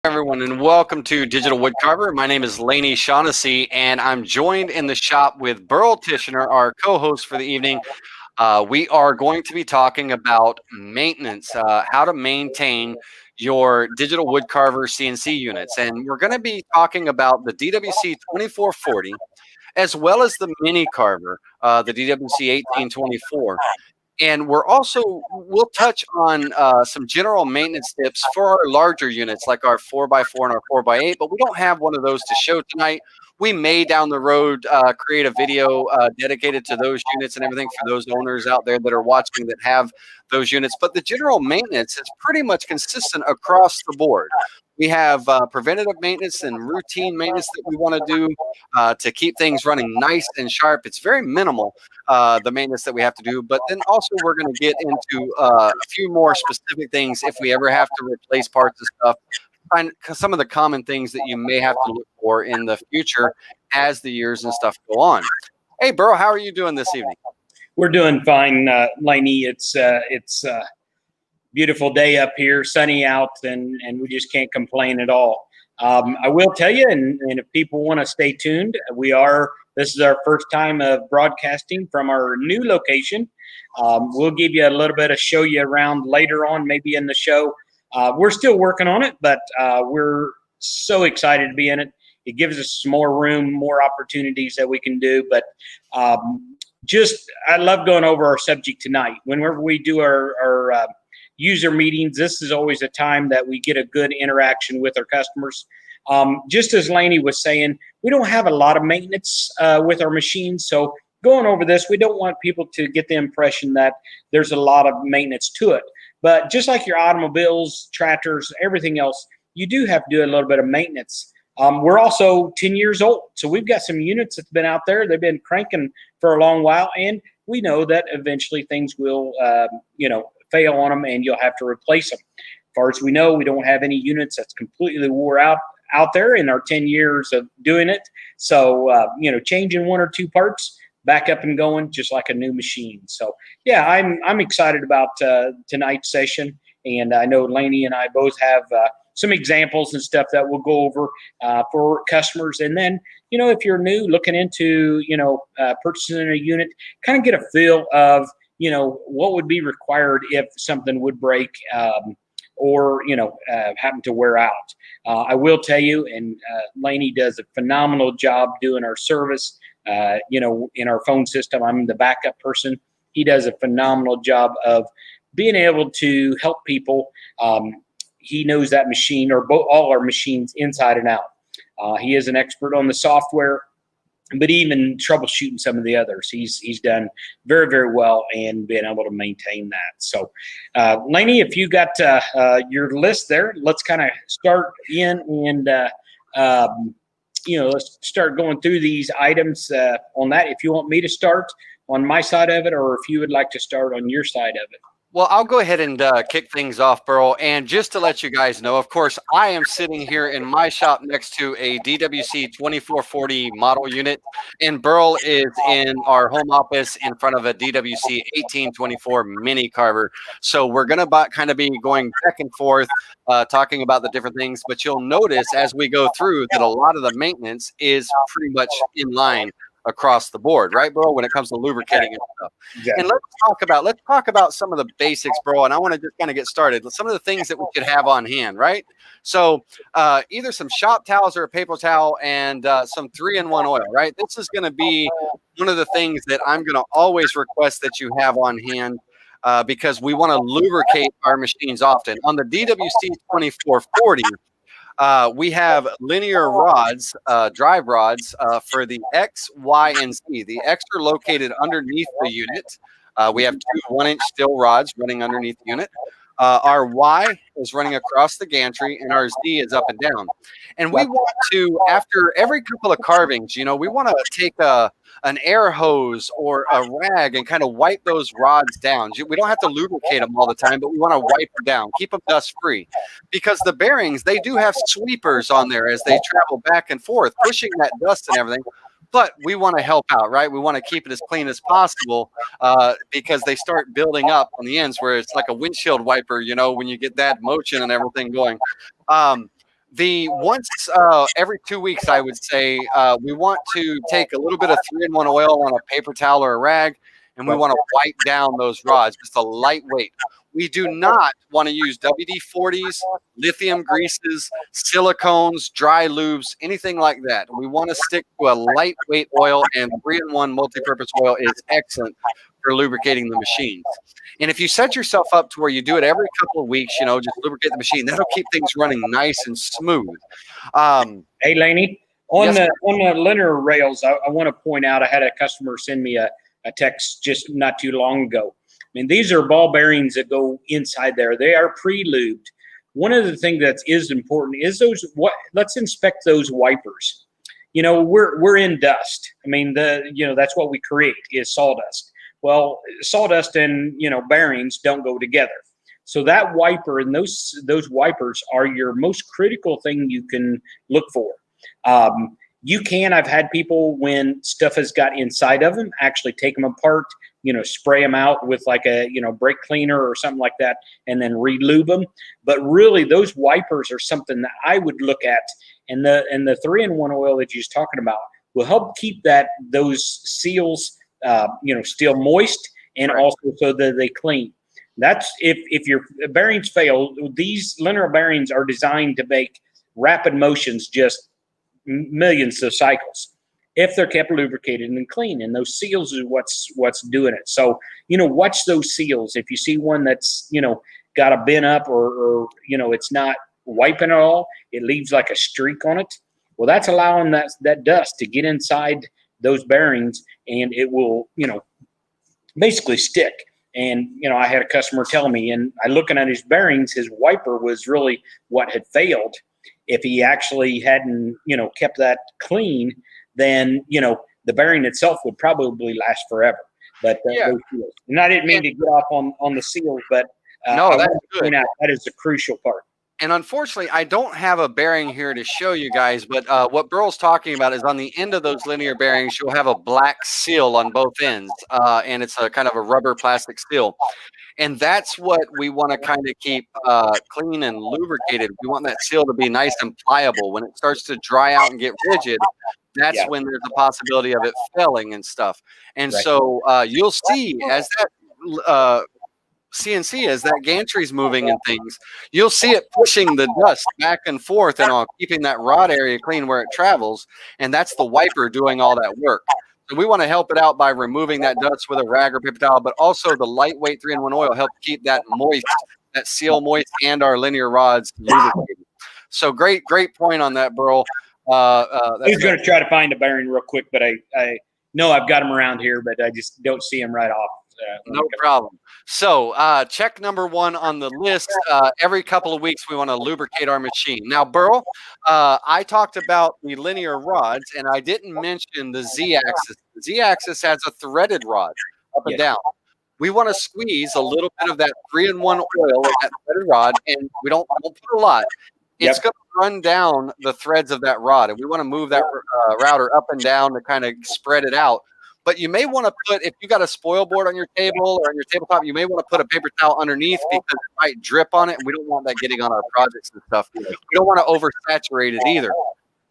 Everyone, and welcome to Digital Woodcarver. My name is Laney Shaughnessy, and I'm joined in the shop with Burl Tishner, our co-host for the evening. We are going to be talking about maintenance, how to maintain your digital woodcarver CNC units. And we're going to be talking about the DWC2440, as well as the mini carver, the DWC1824. And we'll touch on some general maintenance tips for our larger units, like our 4x4 and our 4x8, but we don't have one of those to show tonight. We may down the road create a video dedicated to those units and everything for those owners out there that are watching that have those units. But the general maintenance is pretty much consistent across the board. We have preventative maintenance and routine maintenance that we want to do to keep things running nice and sharp. It's very minimal, the maintenance that we have to do. But then also we're going to get into a few more specific things if we ever have to replace parts of stuff. Find some of the common things that you may have to look for in the future as the years and stuff go on. Hey, Burl, how are you doing this evening? We're doing fine, Laney. It's beautiful day up here, sunny out, and we just can't complain at all. I will tell you, and if people want to stay tuned, this is our first time of broadcasting from our new location. We'll give you a little bit of show you around later on, maybe in the show. We're still working on it, but we're so excited to be in it. It gives us some more room, more opportunities that we can do. But I love going over our subject tonight. Whenever we do our user meetings, this is always a time that we get a good interaction with our customers. Just as Laney was saying, we don't have a lot of maintenance with our machines. So going over this, we don't want people to get the impression that there's a lot of maintenance to it. But just like your automobiles, tractors, everything else, you do have to do a little bit of maintenance. We're also 10 years old. So we've got some units that's been out there. They've been cranking for a long while. And we know that eventually things will, fail on them and you'll have to replace them. As far as we know, we don't have any units that's completely wore out there in our 10 years of doing it. So, changing one or two parts, back up and going just like a new machine. So yeah, I'm excited about tonight's session, and I know Laney and I both have some examples and stuff that we'll go over for customers. And then, if you're new looking into, purchasing a unit, kind of get a feel of, what would be required if something would break or happen to wear out. I will tell you, and Laney does a phenomenal job doing our service. In our phone system, I'm the backup person. He does a phenomenal job of being able to help people. He knows that machine, or all our machines, inside and out. He is an expert on the software, but even troubleshooting some of the others, he's done very, very well and been able to maintain that. So, Laney, if you got your list there, let's kind of start in and let's start going through these items on that. If you want me to start on my side of it, or if you would like to start on your side of it. Well, I'll go ahead and kick things off, Burl. And just to let you guys know, of course, I am sitting here in my shop next to a DWC2440 model unit, and Burl is in our home office in front of a DWC1824 mini carver. So we're going to kind of be going back and forth, talking about the different things. But you'll notice as we go through that a lot of the maintenance is pretty much in line across the board, right, bro, when it comes to lubricating and stuff. Exactly. And let's talk about some of the basics, bro, and I want to just kind of get started. Some of the things that we should have on hand, right? So either some shop towels or a paper towel and some 3-in-1 oil, right? This is going to be one of the things that I'm going to always request that you have on hand because we want to lubricate our machines often. On the DWC2440, we have linear rods, drive rods for the X, Y, and Z. The X are located underneath the unit. We have two 1-inch steel rods running underneath the unit. Our Y is running across the gantry, and our Z is up and down. And we want to, after every couple of carvings, we want to take an air hose or a rag and kind of wipe those rods down. We don't have to lubricate them all the time, but we want to wipe them down, keep them dust free, because the bearings, they do have sweepers on there as they travel back and forth, pushing that dust and everything. But we want to help out, right? We want to keep it as clean as possible because they start building up on the ends where it's like a windshield wiper, when you get that motion and everything going. The once every 2 weeks, I would say, we want to take a little bit of 3-in-1 oil on a paper towel or a rag, and we want to wipe down those rods, just a lightweight. We do not want to use WD-40s, lithium greases, silicones, dry lubes, anything like that. We want to stick to a lightweight oil, and 3-in-1 multi-purpose oil is excellent for lubricating the machines. And if you set yourself up to where you do it every couple of weeks, you know, just lubricate the machine, that'll keep things running nice and smooth. Hey, Laney, on the linear rails, I want to point out, I had a customer send me a text just not too long ago. I mean, these are ball bearings that go inside there. They are pre-lubed. One of the things that is important is let's inspect those wipers. You know, we're in dust. I mean, that's what we create is sawdust. Well, sawdust and, bearings don't go together. So that wiper and those wipers are your most critical thing you can look for. I've had people, when stuff has got inside of them, actually take them apart, spray them out with like a, brake cleaner or something like that, and then re-lube them. But really, those wipers are something that I would look at. And the 3-in-1 oil that you're talking about will help keep those seals, still moist, and also so that they clean. That's if your bearings fail. These linear bearings are designed to make rapid motions, just millions of cycles, if they're kept lubricated and clean. And those seals is what's doing it. So, watch those seals. If you see one that's, got a bent up or it's not wiping at all, it leaves like a streak on it. Well, that's allowing that dust to get inside those bearings, and it will, basically stick. And, I had a customer tell me, and I looking at his bearings, his wiper was really what had failed. If he actually hadn't, kept that clean, then, the bearing itself would probably last forever. But those seals. And I didn't mean to get off on the seals, but no, that's good. That is the crucial part. And unfortunately, I don't have a bearing here to show you guys, but what Burl's talking about is on the end of those linear bearings, you'll have a black seal on both ends, and it's a kind of a rubber plastic seal. And that's what we want to kind of keep clean and lubricated. We want that seal to be nice and pliable. When it starts to dry out and get rigid, that's when there's a possibility of it failing and stuff. And so you'll see as that CNC, as that gantry's moving and things, you'll see it pushing the dust back and forth and all, keeping that rod area clean where it travels. And that's the wiper doing all that work. So we want to help it out by removing that dust with a rag or paper towel, but also the lightweight 3-in-1 oil helps keep that moist, that seal moist, and our linear rods lubricated. So great point on that, Burl. I was going to try to find a bearing real quick, but I know I've got them around here, but I just don't see them right off. No problem. So check number 1 on the list. Every couple of weeks, we want to lubricate our machine. Now, Burl, I talked about the linear rods, and I didn't mention the Z-axis. The Z-axis has a threaded rod up and down. We want to squeeze a little bit of that 3-in-1 oil in that threaded rod, and we don't put a lot. It's going to run down the threads of that rod, and we want to move that router up and down to kind of spread it out. But you may want to put, if you got a spoil board on your table or on your tabletop, you may want to put a paper towel underneath because it might drip on it, and we don't want that getting on our projects and stuff. We don't want to oversaturate it either.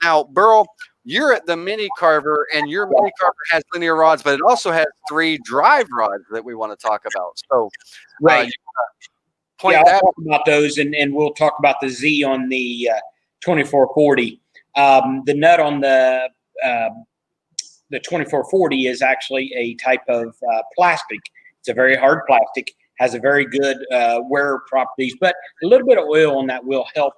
Now, Burl, you're at the Mini Carver, and your Mini Carver has linear rods, but it also has 3 drive rods that we want to talk about. So, I'll talk about those, and we'll talk about the Z on the 2440. The nut on the 2440 is actually a type of plastic. It's a very hard plastic, has a very good wear properties, but a little bit of oil on that will help.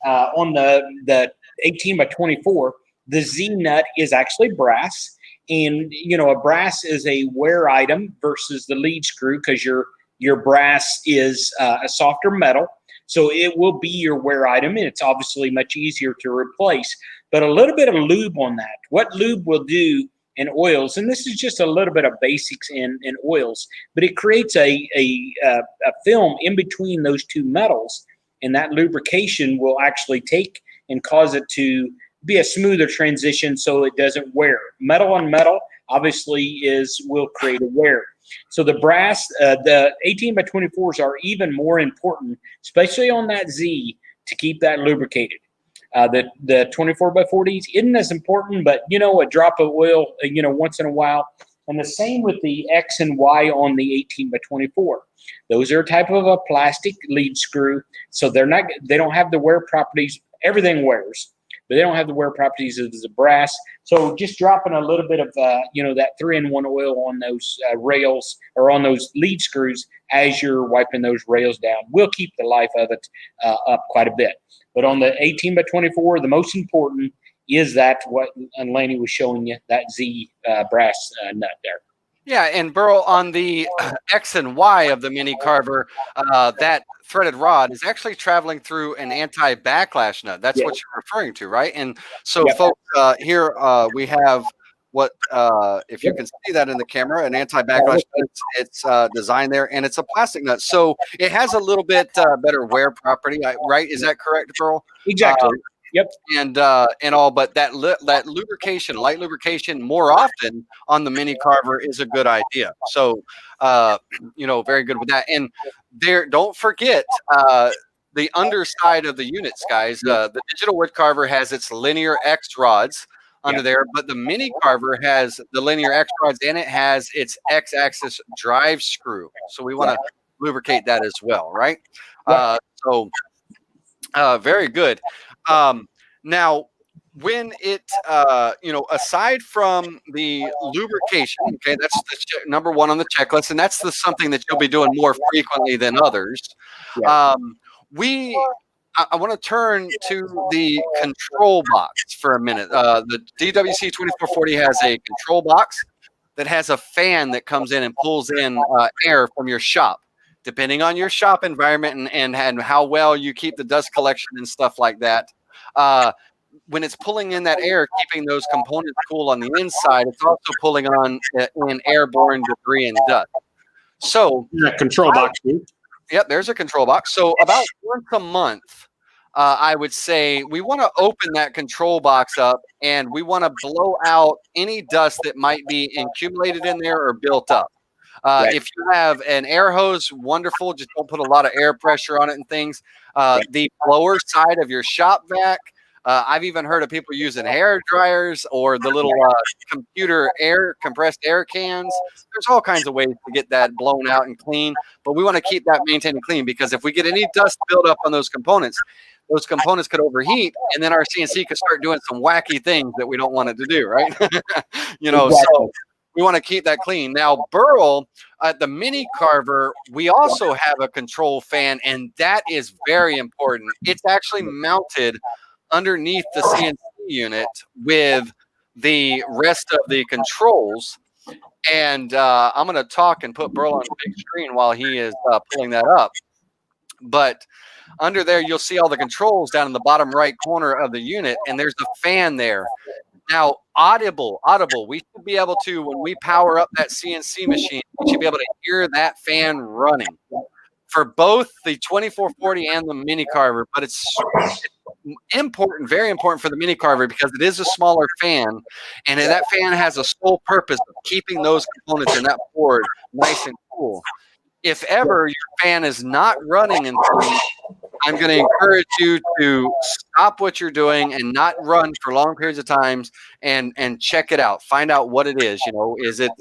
On the 18 by 24, the Z nut is actually brass, and a brass is a wear item versus the lead screw because your brass is a softer metal, so it will be your wear item, and it's obviously much easier to replace. But a little bit of lube on that. What lube will do in oils, and this is just a little bit of basics in oils, but it creates a film in between those two metals, and that lubrication will actually take and cause it to be a smoother transition so it doesn't wear. Metal on metal obviously will create a wear. So the brass, the 18 by 24s are even more important, especially on that Z, to keep that lubricated. The 24x40s isn't as important, but a drop of oil, once in a while. And the same with the X and Y on the 18x24. Those are a type of a plastic lead screw, so they don't have the wear properties. Everything wears, but they don't have the wear properties of the brass. So just dropping a little bit of that 3-in-1 oil on those rails or on those lead screws as you're wiping those rails down will keep the life of it up quite a bit. But on the 18x24, the most important is that what Laney was showing you, that Z brass nut there. Yeah, and Burl, on the X and Y of the mini carver, that threaded rod is actually traveling through an anti-backlash nut. That's what you're referring to, right? And so, folks, here we have what, if you can see that in the camera, an anti-backlash nut. It's designed there, and it's a plastic nut. So it has a little bit better wear property, right? Is that correct, Burl? Exactly. Yep. And all, but that lubrication, light lubrication, more often on the mini carver is a good idea. So, very good with that. And don't forget the underside of the units, guys. The digital wood carver has its linear X rods under there, but the mini carver has the linear X rods and it has its X-axis drive screw. So we want to lubricate that as well, right? Very good. Now, when it, aside from the lubrication, okay, that's the number one on the checklist, and that's something that you'll be doing more frequently than others. I want to turn to the control box for a minute. The DWC2440 has a control box that has a fan that comes in and pulls in air from your shop. Depending on your shop environment and how well you keep the dust collection and stuff like that, when it's pulling in that air, keeping those components cool on the inside, it's also pulling on in airborne debris and dust. So control box. Yep, there's a control box. So about once a month, I would say we want to open that control box up and we want to blow out any dust that might be accumulated in there or built up. If you have an air hose, wonderful. Just don't put a lot of air pressure on it and things. The blower side of your shop vac. I've even heard of people using hair dryers or the little computer compressed air cans. There's all kinds of ways to get that blown out and clean, but we want to keep that maintained and clean because if we get any dust build up on those components could overheat, and then our CNC could start doing some wacky things that we don't want it to do, right? So we want to keep that clean. Now, Burl, at the mini carver, we also have a control fan, and that is very important. It's actually mounted underneath the CNC unit with the rest of the controls. And I'm going to talk and put Burl on the big screen while he is pulling that up. But under there, you'll see all the controls down in the bottom right corner of the unit, and there's a fan there. Now, audible, we should be able to, when we power up that CNC machine, we should be able to hear that fan running for both the 2440 and the mini carver. But it's important, very important for the mini carver because it is a smaller fan, and that fan has a sole purpose of keeping those components in that board nice and cool. If ever your fan is not running and I'm going to encourage you to stop what you're doing and not run for long periods of times and check it out. Find out what it is. Is it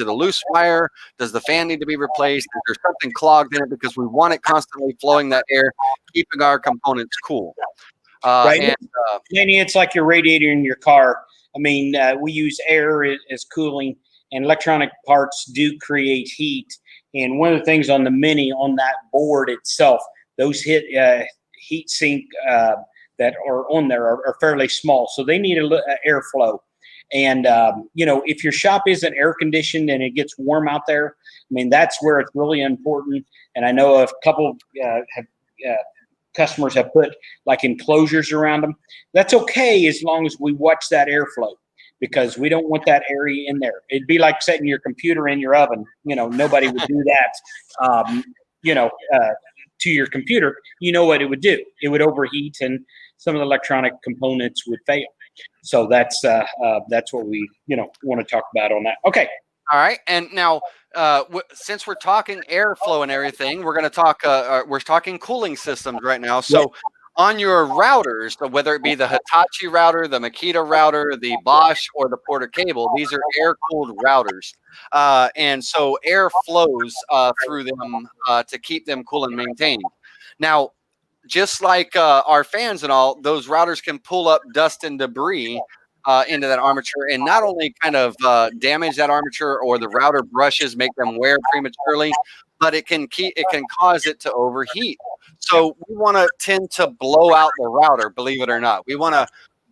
a loose wire? Does the fan need to be replaced? Is there something clogged in it? Because we want it constantly flowing that air, keeping our components cool. Right. Laney, it's like your radiator in your car. I mean, we use air as cooling, and electronic parts do create heat. And one of the things on the Mini, on that board itself, those heat sink that are on there are fairly small, so they need airflow. And if your shop isn't air conditioned and it gets warm out there, I mean, that's where it's really important. And I know a couple customers have put like enclosures around them. That's okay as long as we watch that airflow, because we don't want that area in there. It'd be like setting your computer in your oven. Nobody would do that. To your computer, what it would do. It would overheat, and some of the electronic components would fail. So that's what we want to talk about on that. Okay. All right. And now, since we're talking airflow and everything, we're going to talk. We're talking cooling systems right now. So On your routers, so whether it be the Hitachi router, the Makita router, the Bosch, or the Porter cable, these are air-cooled routers. And so air flows through them to keep them cool and maintained. Now, just like our fans and all, those routers can pull up dust and debris into that armature, and not only kind of damage that armature or the router brushes, make them wear prematurely, but it can cause it to overheat. So we want to tend to blow out the router, believe it or not. We want to.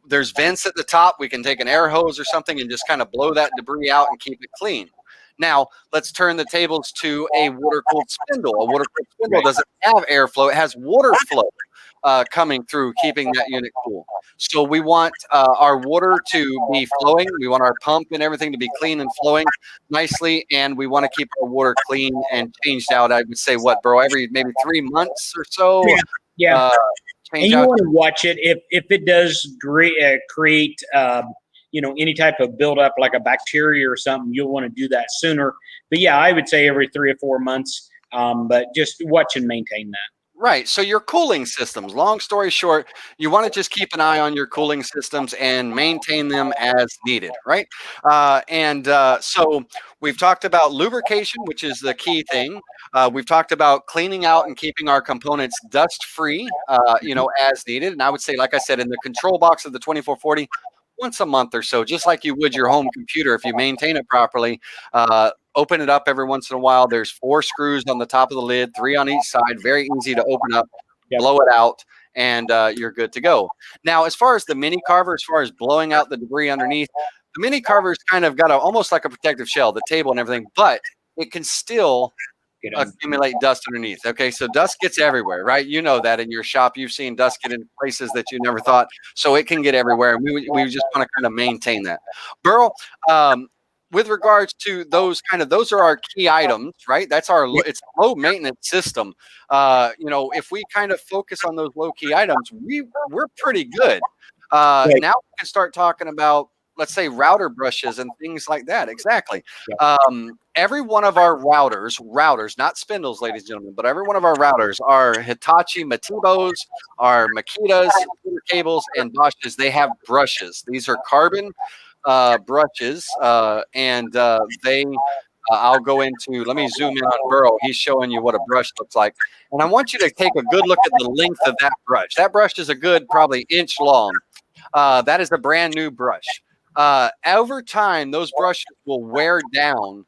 There's vents at the top. We can take an air hose or something and just kind of blow that debris out and keep it clean. Now, let's turn the tables to a water-cooled spindle. A water-cooled spindle doesn't have airflow. It has water flow coming through, keeping that unit cool. So we want our water to be flowing. We want our pump and everything to be clean and flowing nicely. And we want to keep our water clean and changed out, I would say, what, bro, every maybe 3 months or so? Yeah. And you out. want to watch it if it does create any type of buildup like a bacteria or something. You'll want to do that sooner. But yeah, I would say every 3 or 4 months. But just watch and maintain that. Right. So your cooling systems, long story short, you want to just keep an eye on your cooling systems and maintain them as needed. Right. So we've talked about lubrication, which is the key thing. We've talked about cleaning out and keeping our components dust free, as needed. And I would say, like I said, in the control box of the 2440, once a month or so, just like you would your home computer, if you maintain it properly, open it up every once in a while. There's 4 screws on the top of the lid, 3 on each side, very easy to open up, blow it out, and you're good to go. Now, as far as the mini carver, as far as blowing out the debris underneath, the mini carver's kind of got almost like a protective shell, the table and everything, but it can still accumulate dust underneath. Okay, so dust gets everywhere, right? You know that in your shop, you've seen dust get in places that you never thought, so it can get everywhere. And we just want to kind of maintain that. Burl, with regards to those are our key items, right? It's a low maintenance system. If we kind of focus on those low key items, we're pretty good. Now we can start talking about, let's say, router brushes and things like that. Exactly. Every one of our routers, not spindles, ladies and gentlemen, but every one of our routers are Hitachi Matibos, our Makitas, cables, and Bosches. They have brushes. These are carbon brushes, and they I'll go into, let me zoom in on Burl. He's showing you what a brush looks like. And I want you to take a good look at the length of that brush. That brush is a good probably inch long. That is a brand new brush. Over time, those brushes will wear down.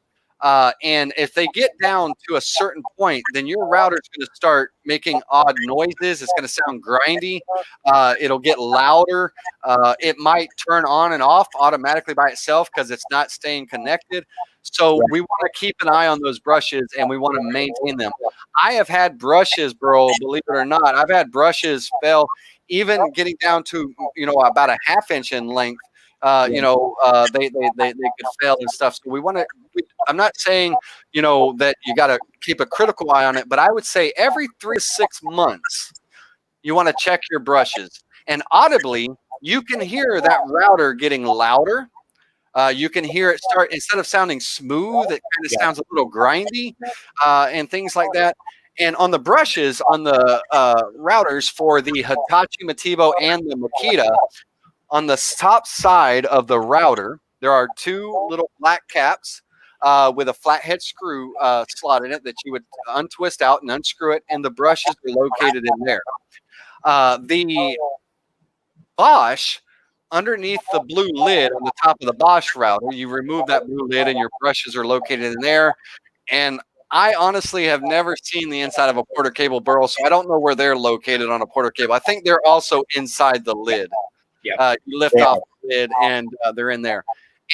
And if they get down to a certain point, then your router is going to start making odd noises. It's going to sound grindy. It'll get louder. It might turn on and off automatically by itself because it's not staying connected. So we want to keep an eye on those brushes, and we want to maintain them. I have had brushes, bro, believe it or not. I've had brushes fail, even getting down to, about a ½ inch in length. They could fail and stuff. So we want to, I'm not saying, that you got to keep a critical eye on it, but I would say every 3 to 6 months, you want to check your brushes. And audibly, you can hear that router getting louder. You can hear it start, instead of sounding smooth, it kind of sounds a little grindy and things like that. And on the brushes, on the routers for the Hitachi Matibo and the Makita, on the top side of the router, there are 2 little black caps with a flathead screw slot in it that you would untwist out and unscrew it, and the brushes are located in there. The Bosch, underneath the blue lid on the top of the Bosch router, you remove that blue lid and your brushes are located in there. And I honestly have never seen the inside of a Porter cable, Burl, so I don't know where they're located on a Porter cable. I think they're also inside the lid. You lift off the lid and they're in there.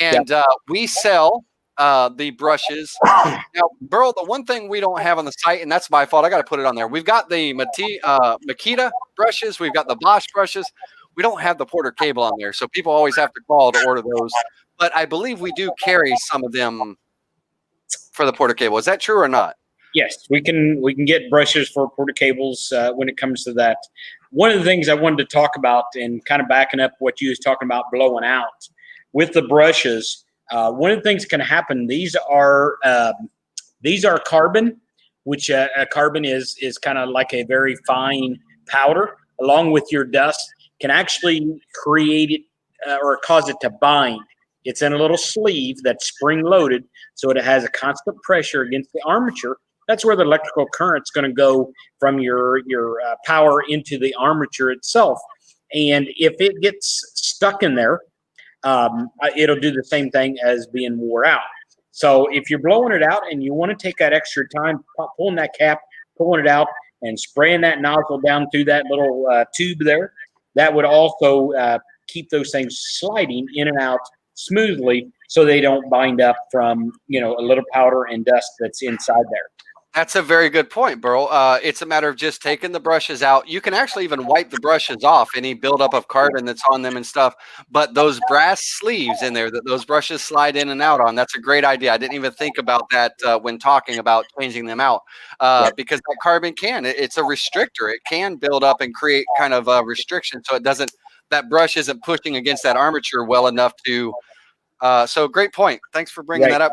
And we sell the brushes. Now, Burl, the one thing we don't have on the site, and that's my fault, I got to put it on there. We've got the Makita brushes. We've got the Bosch brushes. We don't have the Porter cable on there, so people always have to call to order those. But I believe we do carry some of them for the Porter cable. Is that true or not? Yes, we can get brushes for Porter cables when it comes to that. One of the things I wanted to talk about, and kind of backing up what you was talking about blowing out with the brushes, one of the things that can happen, these are carbon, which carbon is kind of like a very fine powder. along with your dust can actually create it or cause it to bind. It's in a little sleeve that's spring loaded, so it has a constant pressure against the armature. That's where the electrical current's going to go from your power into the armature itself. And if it gets stuck in there, it'll do the same thing as being wore out. So if you're blowing it out and you want to take that extra time, pulling that cap, pulling it out, and spraying that nozzle down through that little tube there, that would also keep those things sliding in and out smoothly, so they don't bind up from a little powder and dust that's inside there. That's a very good point, Burl. It's a matter of just taking the brushes out. You can actually even wipe the brushes off, any buildup of carbon that's on them and stuff. But those brass sleeves in there that those brushes slide in and out on, that's a great idea. I didn't even think about that when talking about changing them out, because that carbon it's a restrictor. It can build up and create kind of a restriction, so that brush isn't pushing against that armature well enough to. So great point. Thanks for bringing that up.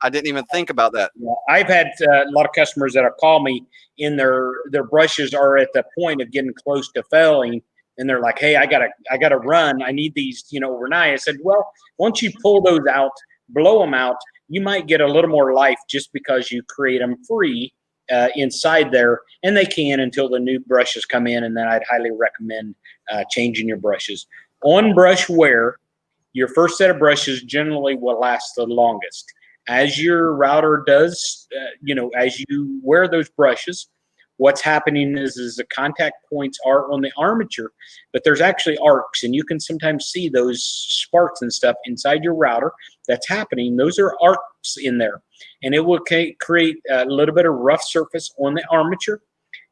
I didn't even think about that. Yeah, I've had a lot of customers that have called me in their brushes are at the point of getting close to failing, and they're like, "Hey, I gotta run. I need these, overnight." I said, "Well, once you pull those out, blow them out, you might get a little more life just because you create them free inside there, and they can until the new brushes come in. And then I'd highly recommend changing your brushes. On brush wear, your first set of brushes generally will last the longest. As your router does, as you wear those brushes, what's happening is the contact points are on the armature, but there's actually arcs, and you can sometimes see those sparks and stuff inside your router that's happening. Those are arcs in there, and it will create a little bit of rough surface on the armature.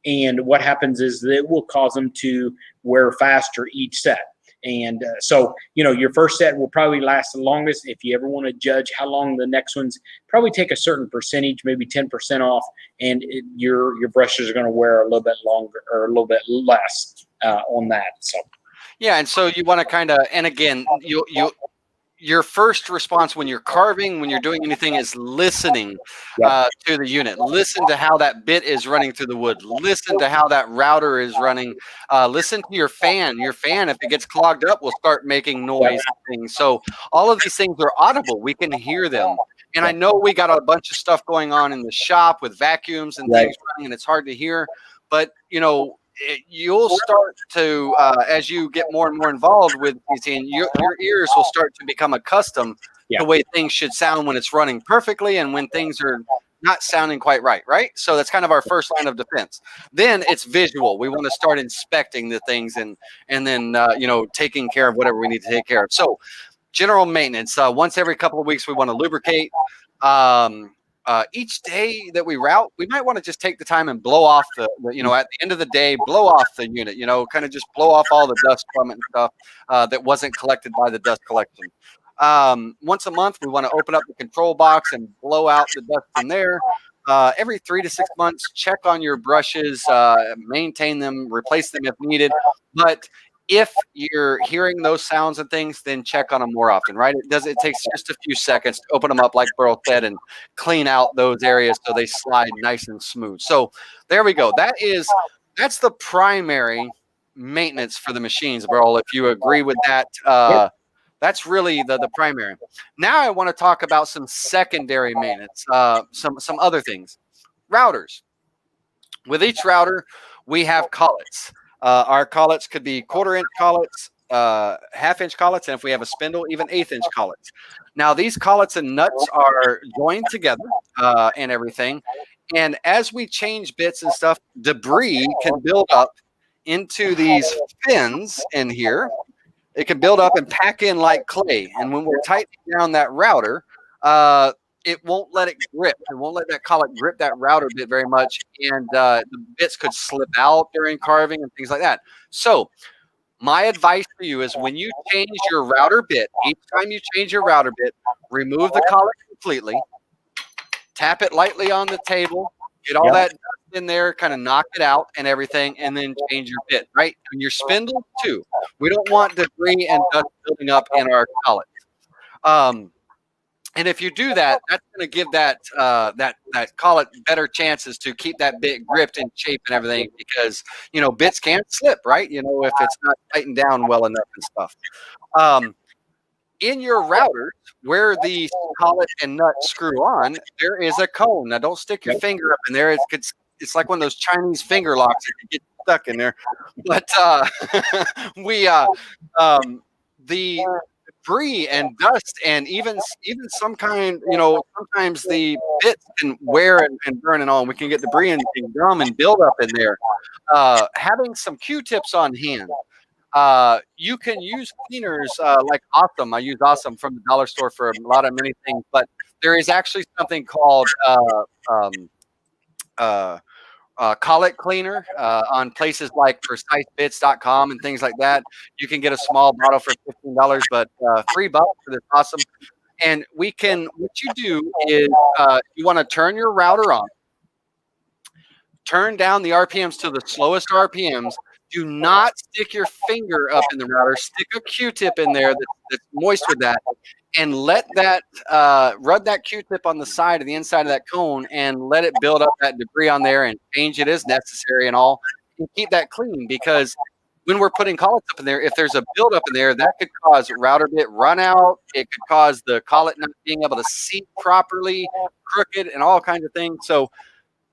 And what happens is that it will cause them to wear faster each set. And so, your first set will probably last the longest. If you ever want to judge how long the next one's, probably take a certain percentage, maybe 10% off, and your brushes are going to wear a little bit longer or a little bit less on that. So, yeah, and so you want to kind of, and again, your first response when you're carving, when you're doing anything, is listening to the unit. Listen to how that bit is running through the wood. Listen to how that router is running. Listen to your fan. Your fan, if it gets clogged up, will start making noise. And things. So all of these things are audible. We can hear them. And I know we got a bunch of stuff going on in the shop with vacuums and things running, and it's hard to hear. But, you'll start to, as you get more and more involved with CNC, and your ears will start to become accustomed to the way things should sound when it's running perfectly and when things are not sounding quite right? So that's kind of our first line of defense. Then it's visual. We want to start inspecting the things and then, taking care of whatever we need to take care of. So general maintenance, once every couple of weeks, we want to lubricate. Each day that we route, we might want to just take the time and blow off at the end of the day, blow off the unit, kind of just blow off all the dust from it and stuff that wasn't collected by the dust collection. Once a month, we want to open up the control box and blow out the dust in there. Every 3 to 6 months, check on your brushes, maintain them, replace them if needed. But if you're hearing those sounds and things, then check on them more often, right? It takes just a few seconds to open them up, like Burl said, and clean out those areas so they slide nice and smooth. So there we go. That's the primary maintenance for the machines, Burl. If you agree with that, that's really the primary. Now I want to talk about some secondary maintenance, some other things. Routers. With each router, we have collets. Our collets could be 1/4-inch collets, 1/2-inch collets, and if we have a spindle, even 1/8-inch collets. Now, these collets and nuts are joined together and everything. And as we change bits and stuff, debris can build up into these fins in here. It can build up and pack in like clay. And when we're tightening down that router, it won't let it grip. It won't let that collet grip that router bit very much, and the bits could slip out during carving and things like that. So my advice for you is when you change your router bit, each time you change your router bit, remove the collet completely, tap it lightly on the table, get all that dust in there, kind of knock it out and everything, and then change your bit, right? And your spindle too. We don't want debris and dust building up in our collet. And if you do that, that's going to give that call it better chances to keep that bit gripped in shape and everything, because bits can slip, right? If it's not tightened down well enough and stuff. In your routers, where the collet and nut screw on, there is a cone. Now, don't stick your finger up in there. It's like one of those Chinese finger locks that can get stuck in there. But the debris and dust and even some kind, sometimes the bits can wear and burn and all. And we can get debris and gum and build up in there. Having some Q-tips on hand. You can use cleaners like Awesome. I use Awesome from the dollar store for a lot of many things, but there is actually something called collet cleaner on places like precisebits.com and things like that. You can get a small bottle for $15, but $3 for this Awesome. And what you do is you want to turn your router on, turn down the RPMs to the slowest RPMs. Do not stick your finger up in the router. Stick a Q-tip in there that's moist with that, and let that rub that Q-tip on the side of the inside of that cone, and let it build up that debris on there, and change it as necessary and all. And keep that clean, because when we're putting collets up in there, if there's a build up in there, that could cause router bit run out. It could cause the collet not being able to seat properly, crooked, and all kinds of things. So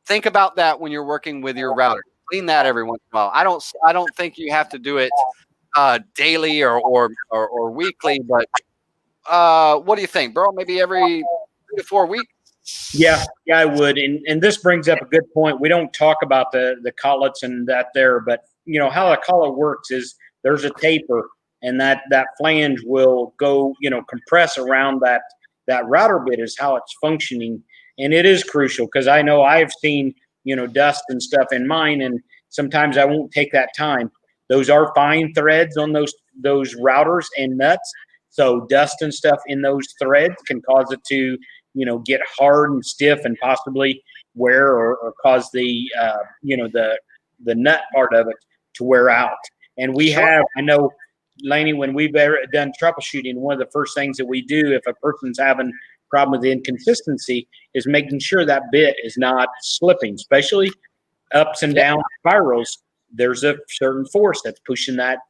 think about that when you're working with your router. Clean that every once in a while. I don't think you have to do it daily or weekly, but what do you think, Burl? Maybe every 3 to 4 weeks? Yeah, I would. And this brings up a good point. We don't talk about the collets and that there, but how a collet works is there's a taper, and that flange will go, compress around that router bit is how it's functioning. And it is crucial, because I know I've seen dust and stuff in mine, and sometimes I won't take that time. Those are fine threads on those routers and nuts, so dust and stuff in those threads can cause it to get hard and stiff and possibly wear or cause the nut part of it to wear out. And we have, I know, Laney, when we've done troubleshooting, one of the first things that we do if a person's having problem with the inconsistency is making sure that bit is not slipping, especially ups and down spirals. There's a certain force that's pushing that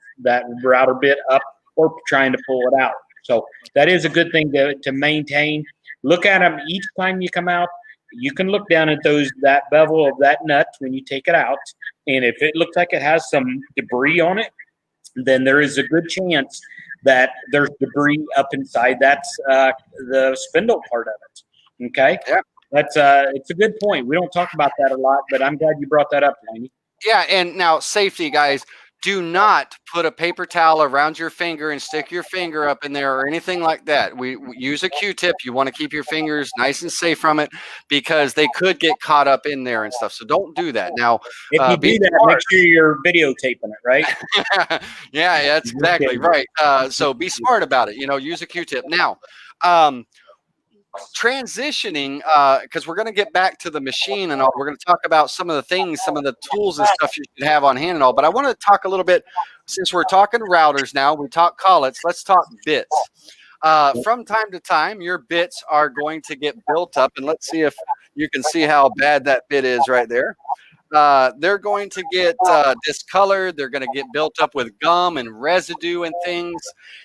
router bit up or trying to pull it out. So that is a good thing to maintain. Look at them each time you come out. You can look down at that bevel of that nut when you take it out, and if it looks like it has some debris on it, then there is a good chance that there's debris up inside. That's the spindle part of it. Okay. Yeah. That's it's a good point. We don't talk about that a lot, but I'm glad you brought that up, Laney. Yeah. And now, safety, guys, do not put a paper towel around your finger and stick your finger up in there or anything like that. We use a Q-tip. You want to keep your fingers nice and safe from it, because they could get caught up in there and stuff. So don't do that. Now, if you do that, make sure you're videotaping it, right? yeah, that's exactly right. So be smart about it. Use a Q-tip. Now, transitioning, because we're going to get back to the machine and all. We're going to talk about some of the things, some of the tools and stuff you should have on hand and all. But I want to talk a little bit, since we're talking routers now, we talk collets, let's talk bits. From time to time, your bits are going to get built up, and let's see if you can see how bad that bit is right there. They're going to get discolored. They're going to get built up with gum and residue and things.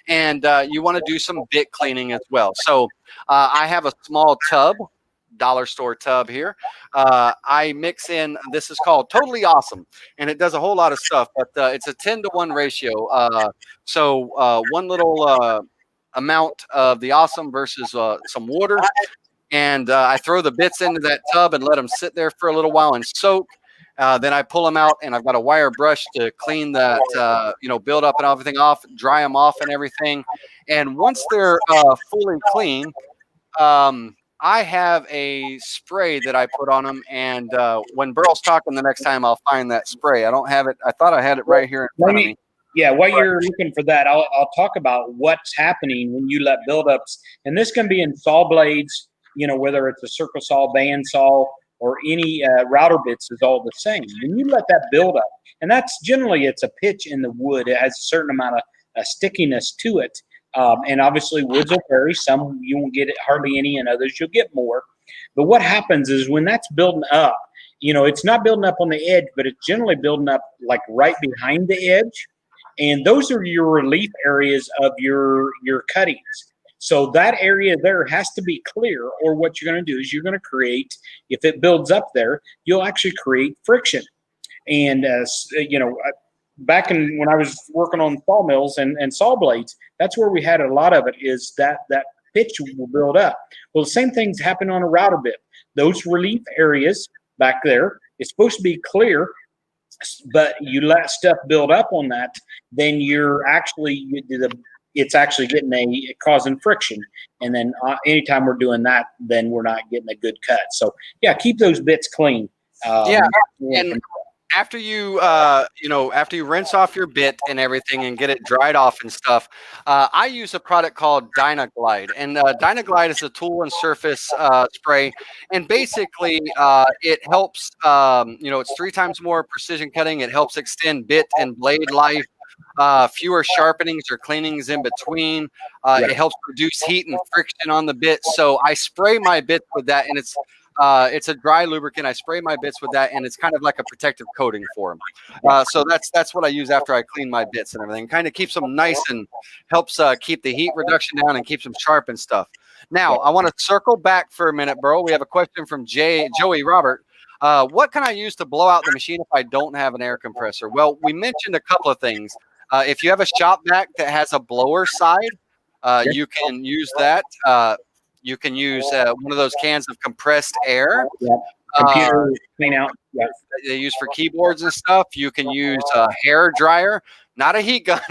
And you want to do some bit cleaning as well. So I have a small tub, dollar store tub here. I mix in, this is called Totally Awesome, and it does a whole lot of stuff, but it's a 10-to-1 ratio. So one little amount of the Awesome versus some water. And I throw the bits into that tub and let them sit there for a little while and soak. Then I pull them out, and I've got a wire brush to clean that, build up and everything off, dry them off and everything. And once they're fully clean, I have a spray that I put on them. And when Burl's talking the next time, I'll find that spray. I don't have it. I thought I had it right here in front of me. Yeah, while you're looking for that, I'll talk about what's happening when you let buildups. And this can be in saw blades, whether it's a circle saw, band saw, or any router bits is all the same. When you let that build up, and that's generally, it's a pitch in the wood. It has a certain amount of stickiness to it. And obviously woods will vary. Some you won't get it hardly any, and others you'll get more. But what happens is when that's building up, it's not building up on the edge, but it's generally building up like right behind the edge. And those are your relief areas of your cuttings. So that area there has to be clear, or what you're going to do is you're going to create, if it builds up there, you'll actually create friction. And, back when I was working on sawmills and saw blades, that's where we had a lot of it, is that pitch will build up. Well, the same things happen on a router bit. Those relief areas back there, it's supposed to be clear, but you let stuff build up on that, then it's actually causing friction. And then anytime we're doing that, then we're not getting a good cut. So yeah, keep those bits clean. And after you rinse off your bit and everything and get it dried off and stuff, I use a product called Dynaglide. And Dynaglide is a tool and surface spray. And basically, it helps, it's 3 times more precision cutting. It helps extend bit and blade life. Fewer sharpenings or cleanings in between. It helps reduce heat and friction on the bit. So I spray my bits with that, and it's a dry lubricant. I spray my bits with that, and it's kind of like a protective coating for them. So that's what I use after I clean my bits and everything. Kind of keeps them nice and helps keep the heat reduction down and keeps them sharp and stuff. Now, I want to circle back for a minute, Burl. We have a question from Joey Robert. What can I use to blow out the machine if I don't have an air compressor? Well, we mentioned a couple of things. If you have a shop vac that has a blower side, you can use that. You can use one of those cans of compressed air. Computer clean out. They use for keyboards and stuff. You can use a hair dryer, not a heat gun.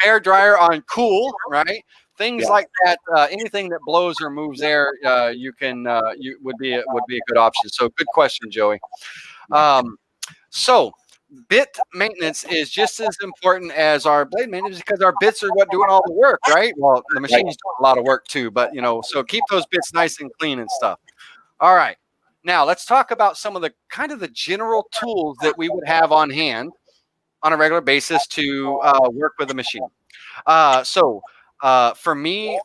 Hair dryer on cool, right? Things like that. Anything that blows or moves air, would be a good option. So good question, Joey. So bit maintenance is just as important as our blade maintenance, because our bits are what doing all the work, right? Well, the machine's doing a lot of work too, but so keep those bits nice and clean and stuff. All right. Now let's talk about some of the kind of the general tools that we would have on hand on a regular basis to work with the machine. For me,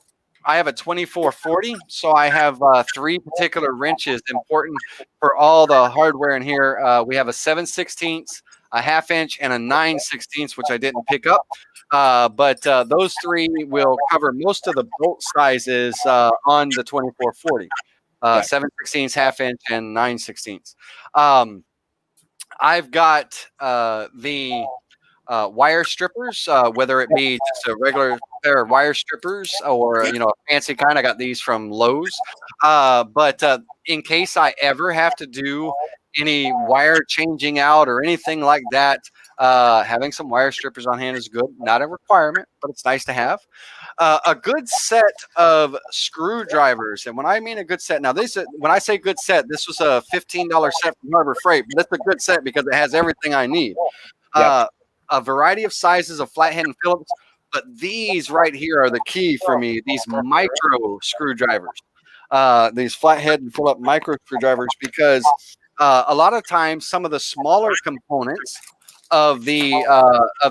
I have a 2440, so I have 3 particular wrenches important for all the hardware in here. We have a 7/16, a 1/2 inch, and a 9/16, which I didn't pick up. But those 3 will cover most of the bolt sizes on the 2440. 7/16, 1/2 inch, and 9/16. I've got the wire strippers, whether it be just a regular pair of wire strippers or a fancy kind. I got these from Lowe's. But in case I ever have to do any wire changing out or anything like that, having some wire strippers on hand is good. Not a requirement, but it's nice to have. A good set of screwdrivers, and when I mean a good set, now when I say good set, this was a $15 set from Harbor Freight, but it's a good set because it has everything I need. A variety of sizes of flathead and Phillips, but these right here are the key for me. These micro screwdrivers, these flathead and Phillips micro screwdrivers, because a lot of times some of the smaller components of the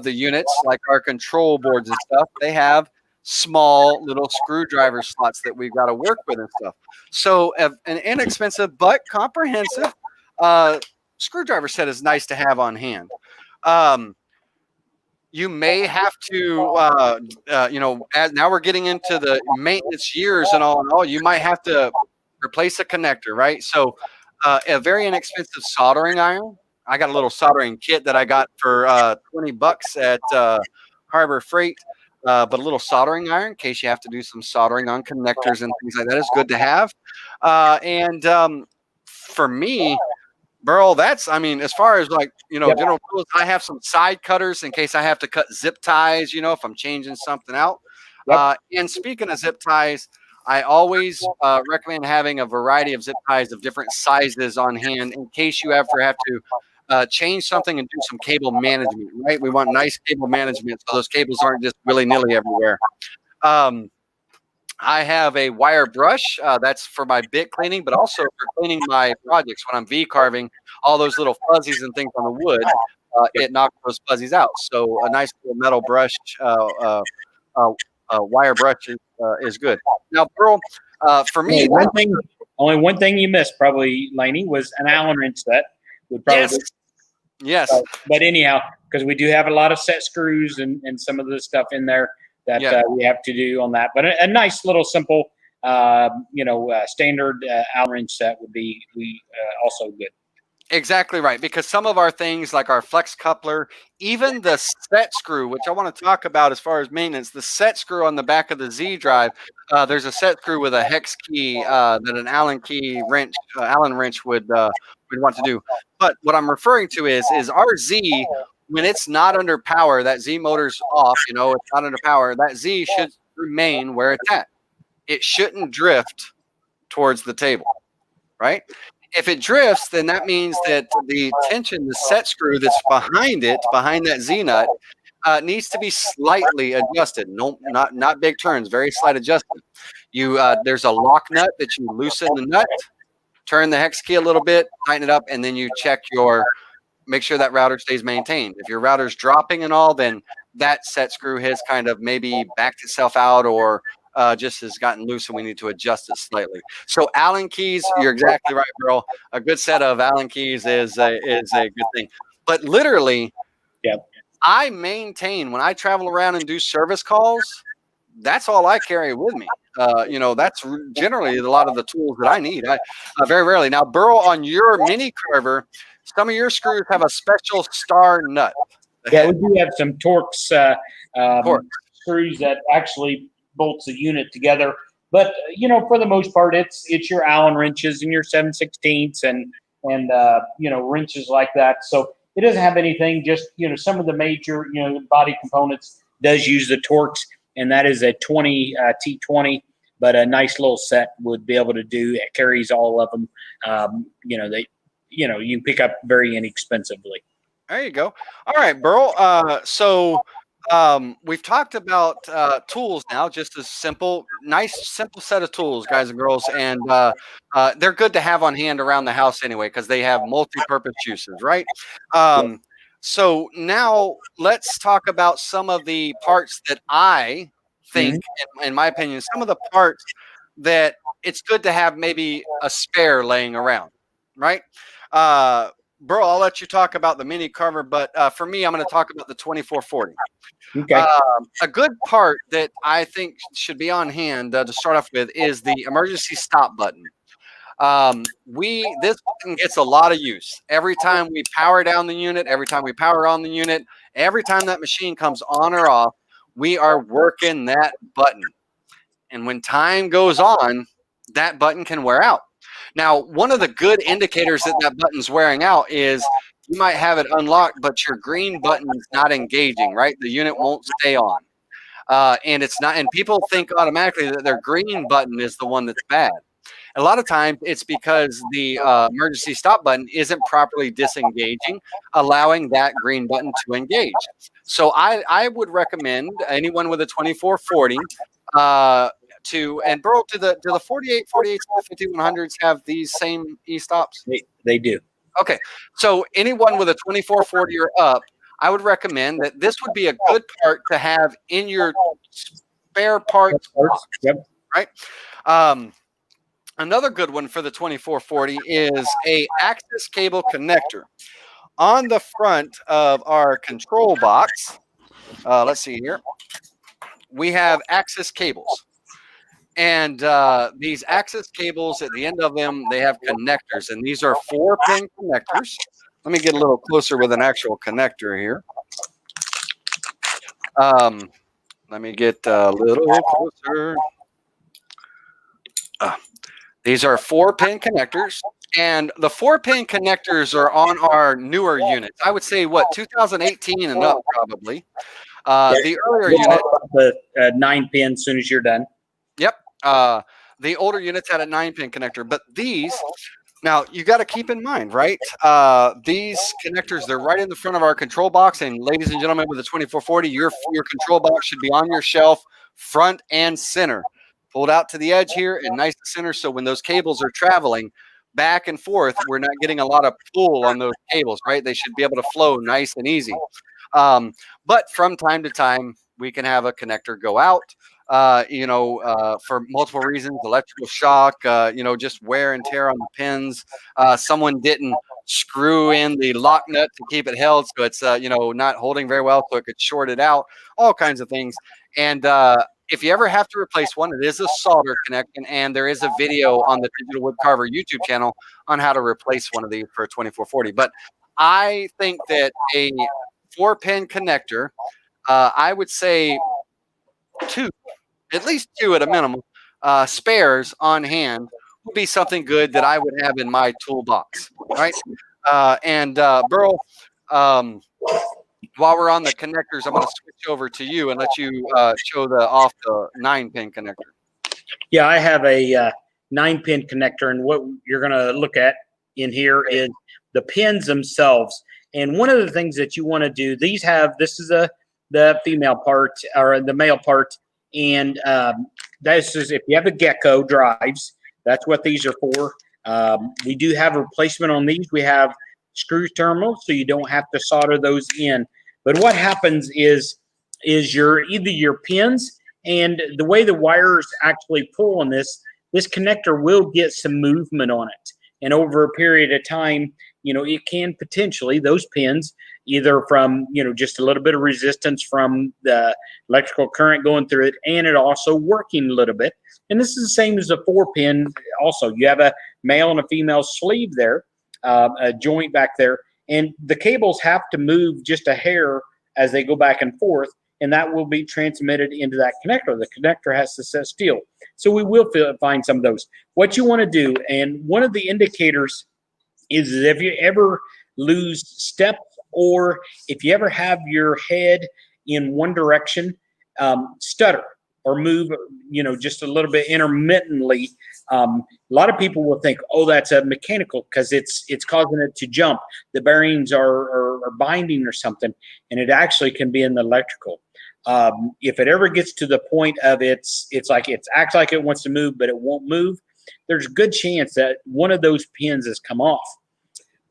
units, like our control boards and stuff, they have small little screwdriver slots that we've got to work with and stuff. So an inexpensive but comprehensive screwdriver set is nice to have on hand. You may have to, now we're getting into the maintenance years and all, you might have to replace a connector, right? So a very inexpensive soldering iron. I got a little soldering kit that I got for $20 at Harbor Freight, but a little soldering iron in case you have to do some soldering on connectors and things like that is good to have. For me, Burl, as far as general tools, I have some side cutters in case I have to cut zip ties, if I'm changing something out. And speaking of zip ties, I always recommend having a variety of zip ties of different sizes on hand in case you ever have to change something and do some cable management, right? We want nice cable management so those cables aren't just willy-nilly everywhere. I have a wire brush that's for my bit cleaning, but also for cleaning my projects. When I'm V-carving, all those little fuzzies and things on the wood, it knocks those fuzzies out. So a nice little metal brush wire brush is good. Now, Burl, for me, only one thing you missed probably, Laney, was an Allen wrench set. Would probably yes. But anyhow, because we do have a lot of set screws and some of the stuff in there that we have to do on that. But a nice little simple, standard Allen wrench set would be also good. Exactly right, because some of our things like our flex coupler, even the set screw, which I want to talk about as far as maintenance, the set screw on the back of the Z drive, there's a set screw with a hex key that an Allen wrench would want to do. But what I'm referring to is our Z, when it's not under power, that Z motor's off, it's not under power, that Z should remain where it's at. It shouldn't drift towards the table, right? If it drifts, then that means that the tension, the set screw that's behind that Z nut, needs to be slightly adjusted. No, not big turns, very slight adjustment. There's a lock nut that you loosen the nut, turn the hex key a little bit, tighten it up, and then you check make sure that router stays maintained. If your router's dropping and all, then that set screw has kind of maybe backed itself out or just has gotten loose and we need to adjust it slightly. So Allen keys, you're exactly right, Burl. A good set of Allen keys is a good thing. But literally, I maintain when I travel around and do service calls, that's all I carry with me. That's generally a lot of the tools that I need. Very rarely. Now, Burl, on your mini carver, some of your screws have a special star nut. Yeah, we do have some Torx screws that actually bolts the unit together, but for the most part, it's your Allen wrenches and your 7/16 and wrenches like that. So it doesn't have anything. Just some of the major body components does use the Torx, and that is a 20 T20, but a nice little set would be able to do. It carries all of them. You can pick up very inexpensively. There you go. All right, Burl. We've talked about tools now, just a simple set of tools, guys and girls, and they're good to have on hand around the house anyway because they have multi-purpose uses, right? So now let's talk about some of the parts that I think, in my opinion, some of the parts that it's good to have maybe a spare laying around, right? Burl, I'll let you talk about the mini carver, but for me, I'm going to talk about the 2440. Okay. A good part that I think should be on hand to start off with is the emergency stop button. This button gets a lot of use. Every time we power down the unit, every time we power on the unit, every time that machine comes on or off, we are working that button. And when time goes on, that button can wear out. Now, one of the good indicators that button's wearing out is you might have it unlocked, but your green button is not engaging, right? The unit won't stay on. And it's not, and people think automatically that their green button is the one that's bad. A lot of times it's because the emergency stop button isn't properly disengaging, allowing that green button to engage. So I would recommend anyone with a 2440 and Burl, do the 48, 5100s have these same e-stops? They do. Okay, so anyone with a 2440 or up, I would recommend that this would be a good part to have in your spare parts box, right? Another good one for the 2440 is a access cable connector. On the front of our control box, let's see here, we have access cables. And these access cables, at the end of them, they have connectors. And these are 4-pin connectors. Let me get a little closer with an actual connector here. Let me get a little closer. These are 4-pin connectors. And the 4-pin connectors are on our newer units. I would say, 2018 and up, probably. The earlier unit. The 9-pin as soon as you're done. Yep. The older units had a 9-pin connector, but these, now you got to keep in mind, right? These connectors, they're right in the front of our control box. And ladies and gentlemen, with the 2440, your control box should be on your shelf, front and center, pulled out to the edge here and nice center. So when those cables are traveling back and forth, we're not getting a lot of pull on those cables, right? They should be able to flow nice and easy. But from time to time, we can have a connector go out, for multiple reasons, electrical shock, just wear and tear on the pins. Someone didn't screw in the lock nut to keep it held, so it's, not holding very well, so it could short it out, all kinds of things. And if you ever have to replace one, it is a solder connection, and there is a video on the Digital Woodcarver YouTube channel on how to replace one of these for a 2440. But I think that a 4-pin connector, I would say two, at least two at a minimum, spares on hand would be something good that I would have in my toolbox, right? Burl, while we're on the connectors, I'm going to switch over to you and let you show off the 9-pin connector. Yeah, I have a 9-pin connector, and what you're going to look at in here is the pins themselves. And one of the things that you want to do, this is the female part or the male part, and this is if you have a gecko drives, that's what these are for. We do have a replacement on these. We have screw terminals, so you don't have to solder those in. But what happens is either your pins, and the way the wires actually pull on this connector will get some movement on it. And over a period of time, it can potentially, those pins, either from, just a little bit of resistance from the electrical current going through it, and it also working a little bit. And this is the same as a 4-pin also. You have a male and a female sleeve there, a joint back there, and the cables have to move just a hair as they go back and forth, and that will be transmitted into that connector. The connector has to set still. So we will find some of those. What you want to do, and one of the indicators is if you ever lose steps, or if you ever have your head in one direction, stutter or move, just a little bit intermittently. A lot of people will think, oh, that's a mechanical because it's causing it to jump. The bearings are binding or something, and it actually can be in the electrical. If it ever gets to the point of it acts like it wants to move, but it won't move, there's a good chance that one of those pins has come off.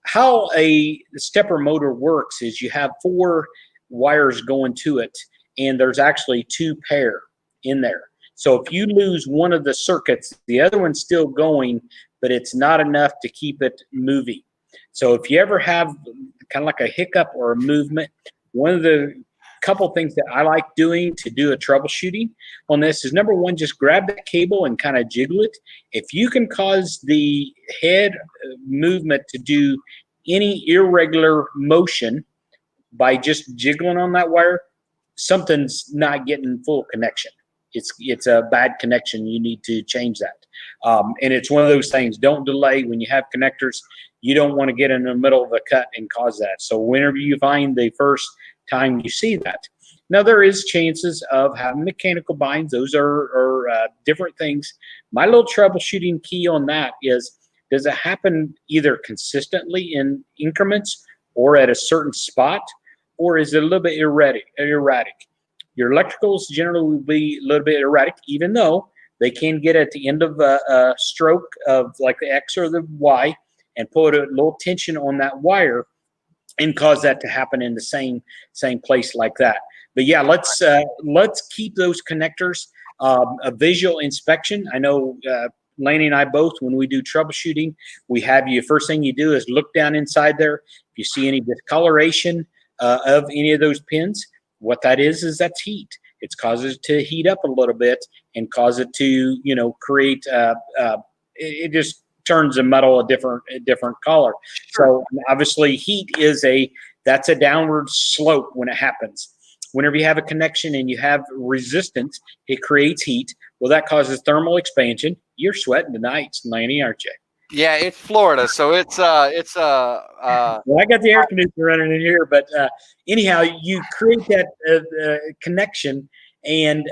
How a stepper motor works is you have 4 wires going to it, and there's actually 2 pair in there. So if you lose one of the circuits, the other one's still going, but it's not enough to keep it moving. So if you ever have kind of like a hiccup or a movement, one of the couple things that I like doing to do a troubleshooting on this is, number one, just grab that cable and kind of jiggle it. If you can cause the head movement to do any irregular motion by just jiggling on that wire, something's not getting full connection. It's a bad connection. You need to change that. And it's one of those things, don't delay when you have connectors. You don't want to get in the middle of a cut and cause that. So whenever you find the first time you see that. Now, there is chances of having mechanical binds. Those are different things. My little troubleshooting key on that is, does it happen either consistently in increments or at a certain spot, or is it a little bit erratic? Your electricals generally will be a little bit erratic, even though they can get at the end of a stroke of like the X or the Y and put a little tension on that wire and cause that to happen in the same place like that. But yeah, let's keep those connectors a visual inspection. I know Laney and I both, when we do troubleshooting, we have you, first thing you do is look down inside there. If you see any discoloration of any of those pins, what that is that's heat. It causes it to heat up a little bit and cause it to, create, it just turns the metal a different color. So obviously heat that's a downward slope when it happens. Whenever you have a connection and you have resistance, it creates heat. Well, that causes thermal expansion. You're sweating tonight, Laney, aren't you? Yeah, it's Florida, so it's well, I got the air conditioner running in here, but anyhow, you create that connection, and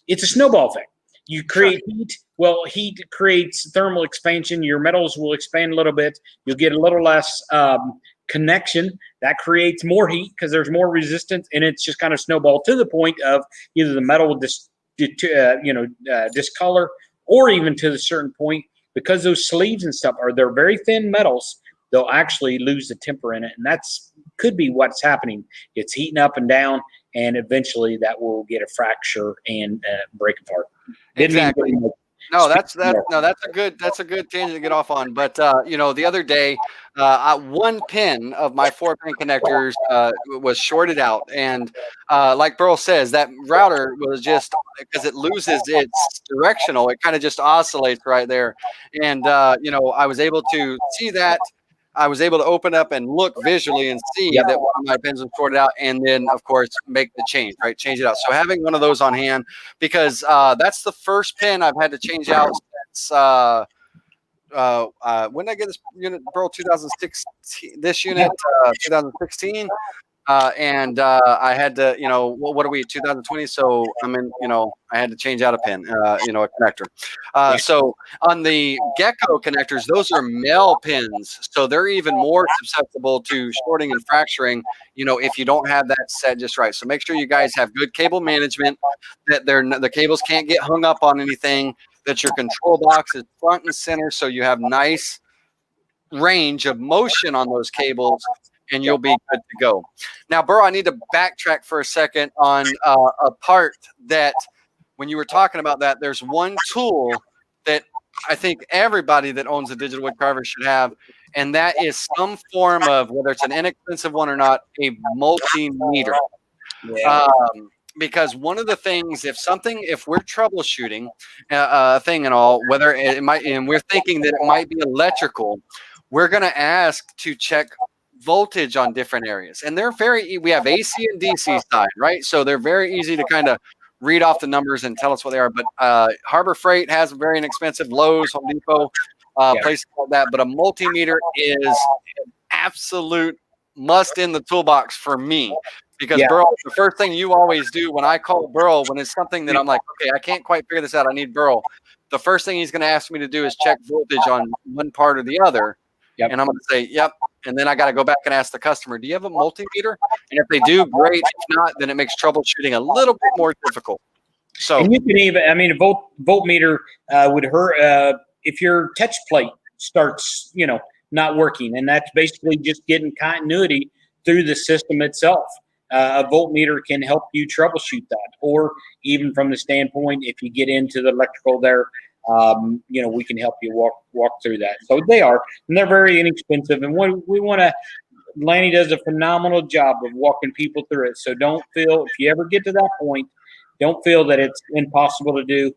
it's a snowball effect. You create heat. Well, heat creates thermal expansion. Your metals will expand a little bit. You'll get a little less connection. That creates more heat because there's more resistance, and it's just kind of snowball to the point of either the metal will discolor, or even to the certain point, because those sleeves and stuff they're very thin metals, they'll actually lose the temper in it, and that's could be what's happening. It's heating up and down, and eventually that will get a fracture and break apart. Exactly. No, that's a good tangent to get off on. But you know, the other day, one pin of my 4-pin connectors was shorted out, and like Burl says, that router was just, because it loses its directional, it kind of just oscillates right there. And you know, I was able to see that. I was able to open up and look visually and see that one of my pins was shorted out, and then of course make the change, right? Change it out. So having one of those on hand, because that's the first pin I've had to change out since when did I get this unit, bro? 2016. This unit, 2016. And I had to, you know, what are we, 2020? So I'm in, you know, I had to change out a pin, you know, a connector. So on the Gecko connectors, those are male pins. So they're even more susceptible to shorting and fracturing, you know, if you don't have that set just right. So make sure you guys have good cable management, that the cables can't get hung up on anything, that your control box is front and center, so you have nice range of motion on those cables, and you'll be good to go. Now, Burl, I need to backtrack for a second on a part that, when you were talking about that, there's one tool that I think everybody that owns a digital wood carver should have, and that is some form of, whether it's an inexpensive one or not, a multimeter. Because one of the things, if we're troubleshooting a thing and all, whether it might, and we're thinking that it might be electrical, we're going to ask to check voltage on different areas. And they're we have AC and DC side, right? So they're very easy to kind of read off the numbers and tell us what they are. But Harbor Freight has very inexpensive, Lowe's, Home Depot, places like that. But a multimeter is an absolute must in the toolbox for me. Because Burl, the first thing you always do when I call Burl, when it's something that I'm like, okay, I can't quite figure this out, I need Burl. The first thing he's going to ask me to do is check voltage on one part or the other. And I'm going to say, yep. And then I got to go back and ask the customer, do you have a multimeter? And if they do, great. If not, then it makes troubleshooting a little bit more difficult. So, and you can even, I mean, a voltmeter would hurt if your touch plate starts, you know, not working. And that's basically just getting continuity through the system itself. A voltmeter can help you troubleshoot that, or even from the standpoint, if you get into the electrical there, you know, we can help you walk through that. So and they're very inexpensive. And we want to, Laney does a phenomenal job of walking people through it. So don't feel, if you ever get to that point, don't feel that it's impossible to do.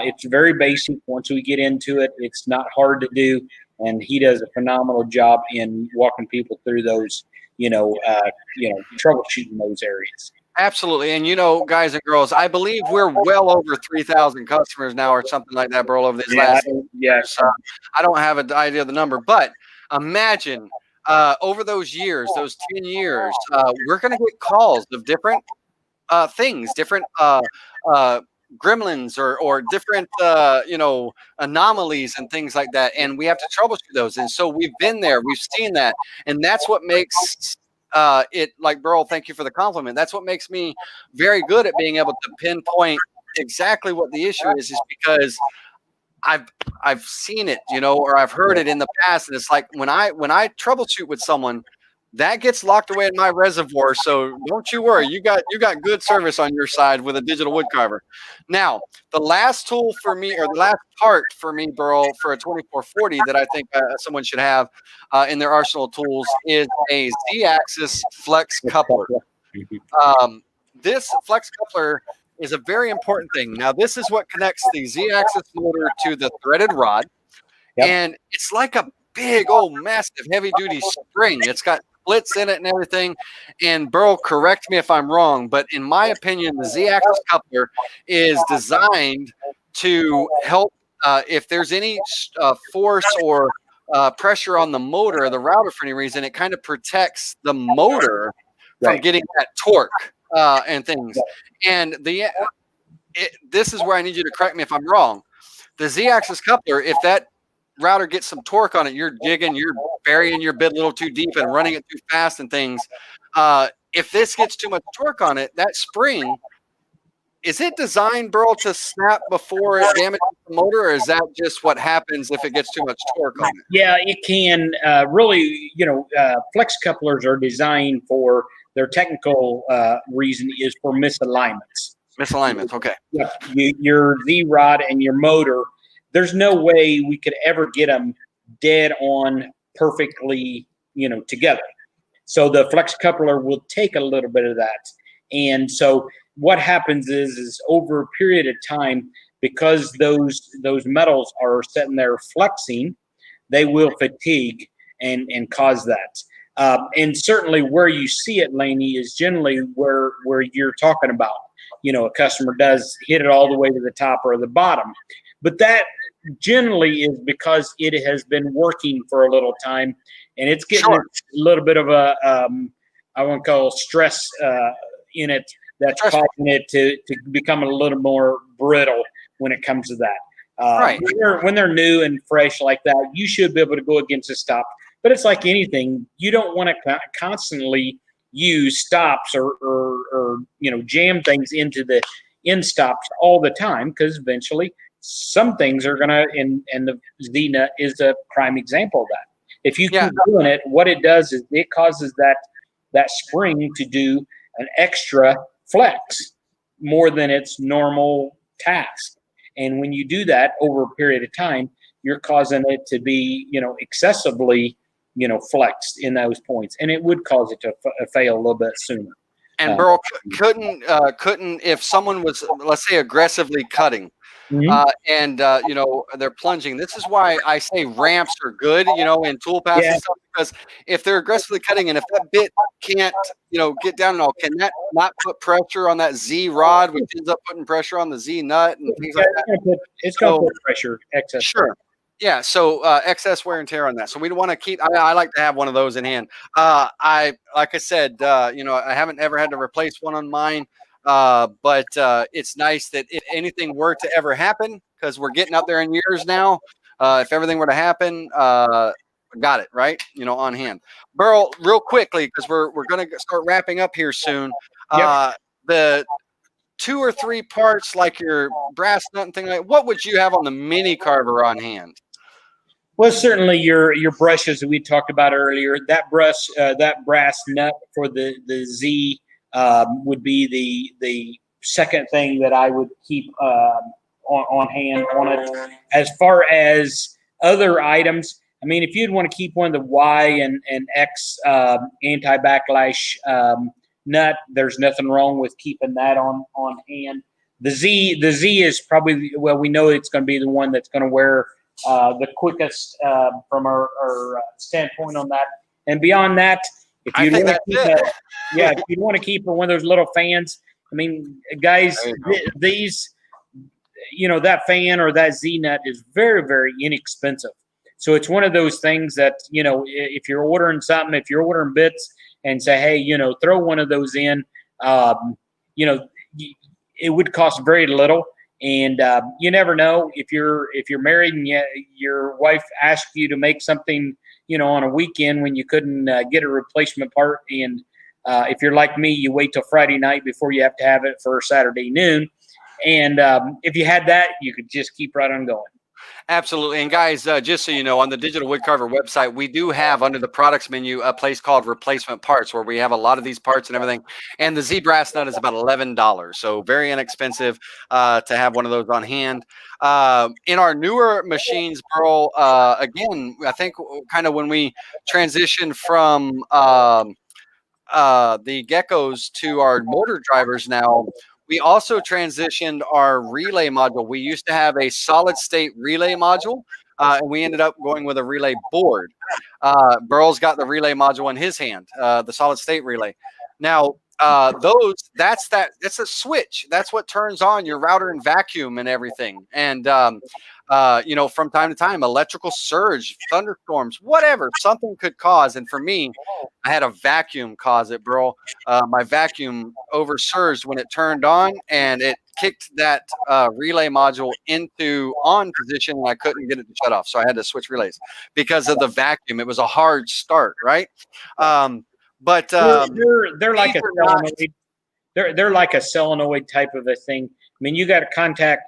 It's very basic. Once we get into it, it's not hard to do. And he does a phenomenal job in walking people through those, troubleshooting those areas. Absolutely. And, you know, guys and girls, I believe we're well over 3,000 customers now or something like that, Burl, over these last years. I don't have an idea of the number, but imagine over those years, those 10 years, we're going to get calls of different things, different gremlins or different, anomalies and things like that. And we have to troubleshoot those. And so we've been there, we've seen that. And that's what makes it, like, Burl, thank you for the compliment. That's what makes me very good at being able to pinpoint exactly what the issue is because I've seen it, or I've heard it in the past. And it's like when I troubleshoot with someone, that gets locked away in my reservoir. So don't you worry. You got good service on your side with a digital wood carver. Now, the last tool for me, or the last part for me, Burl, for a 2440 that I think someone should have in their arsenal of tools is a Z-axis flex coupler. This flex coupler is a very important thing. Now, this is what connects the Z-axis motor to the threaded rod. Yep. And it's like a big, old, massive, heavy-duty spring. It's got splits in it and everything. And Burl, correct me if I'm wrong, but in my opinion, the Z-axis coupler is designed to help if there's any force or pressure on the motor or the router for any reason. It kind of protects the motor from getting that torque and things. And this is where I need you to correct me if I'm wrong. The Z-axis coupler, if that router gets some torque on it, you're jigging, you're burying your bit a little too deep and running it too fast and things. If this gets too much torque on it, that spring, is it designed, Burl, to snap before it damages the motor, or is that just what happens if it gets too much torque on it? Yeah, it can. Really, flex couplers are designed for their technical reason is for misalignments. Misalignments. Okay. Yeah, your Z-rod and your motor, there's no way we could ever get them dead on perfectly, together. So the flex coupler will take a little bit of that. And so what happens is over a period of time, because those metals are sitting there flexing, they will fatigue and cause that. And certainly where you see it, Laney, is generally where you're talking about. A customer does hit it all the way to the top or the bottom. But that generally is because it has been working for a little time, and it's getting a little bit of a, I want to call stress in it that's causing it to become a little more brittle when it comes to that. Right. When they're new and fresh like that, you should be able to go against a stop. But it's like anything, you don't want to constantly use stops or jam things into the end stops all the time, because eventually some things are gonna, and the Z nut is a prime example of that. If you keep doing it, what it does is it causes that spring to do an extra flex more than its normal task. And when you do that over a period of time, you're causing it to be, excessively, flexed in those points, and it would cause it to fail a little bit sooner. And Burl, couldn't if someone was, let's say, aggressively cutting, and they're plunging. This is why I say ramps are good, in tool paths and stuff, because if they're aggressively cutting, and if that bit can't, get down and all, can that not put pressure on that Z rod, which ends up putting pressure on the Z nut and things like that? It's going to put pressure, excess. Sure. Yeah, so excess wear and tear on that. So we want to keep. I like to have one of those in hand. Like I said, I haven't ever had to replace one on mine, but it's nice that if anything were to ever happen, because we're getting up there in years now, if everything were to happen, got it right, on hand. Burl, real quickly, because we're going to start wrapping up here soon. The 2 or 3 parts, like your brass nut and thing like, what would you have on the mini carver on hand? Well, certainly your brushes that we talked about earlier. That brush, that brass nut for the Z would be the second thing that I would keep on hand on it. As far as other items, I mean, if you'd want to keep one of the Y and X anti-backlash nut, there's nothing wrong with keeping that on hand. The Z is probably, well, we know it's going to be the one that's going to wear the quickest from our standpoint on that. And beyond that, if you if you want to keep one of those little fans, I mean, guys, these, that fan or that Z nut is very, very inexpensive. So it's one of those things that, if you're ordering something, if you're ordering bits and say, hey, throw one of those in, it would cost very little. And you never know, if you're married and your wife asked you to make something, on a weekend when you couldn't get a replacement part. And if you're like me, you wait till Friday night before you have to have it for Saturday noon. And if you had that, you could just keep right on going. Absolutely. And guys, just so you know, on the Digital Woodcarver website, we do have under the products menu a place called replacement parts, where we have a lot of these parts and everything. And the Z brass nut is about $11. So very inexpensive to have one of those on hand. In our newer machines, Burl, again, I think kind of when we transitioned from the geckos to our motor drivers now, we also transitioned our relay module. We used to have a solid state relay module, and we ended up going with a relay board. Burl's got the relay module in his hand, the solid state relay. Now, that's a switch. That's what turns on your router and vacuum and everything. And from time to time, electrical surge, thunderstorms, whatever, something could cause. And for me, I had a vacuum cause it, Burl. My vacuum oversurged when it turned on, and it kicked that relay module into on position, and I couldn't get it to shut off. So I had to switch relays because of the vacuum. It was a hard start, right? But they're like a solenoid. They're like a solenoid type of a thing. I mean, you got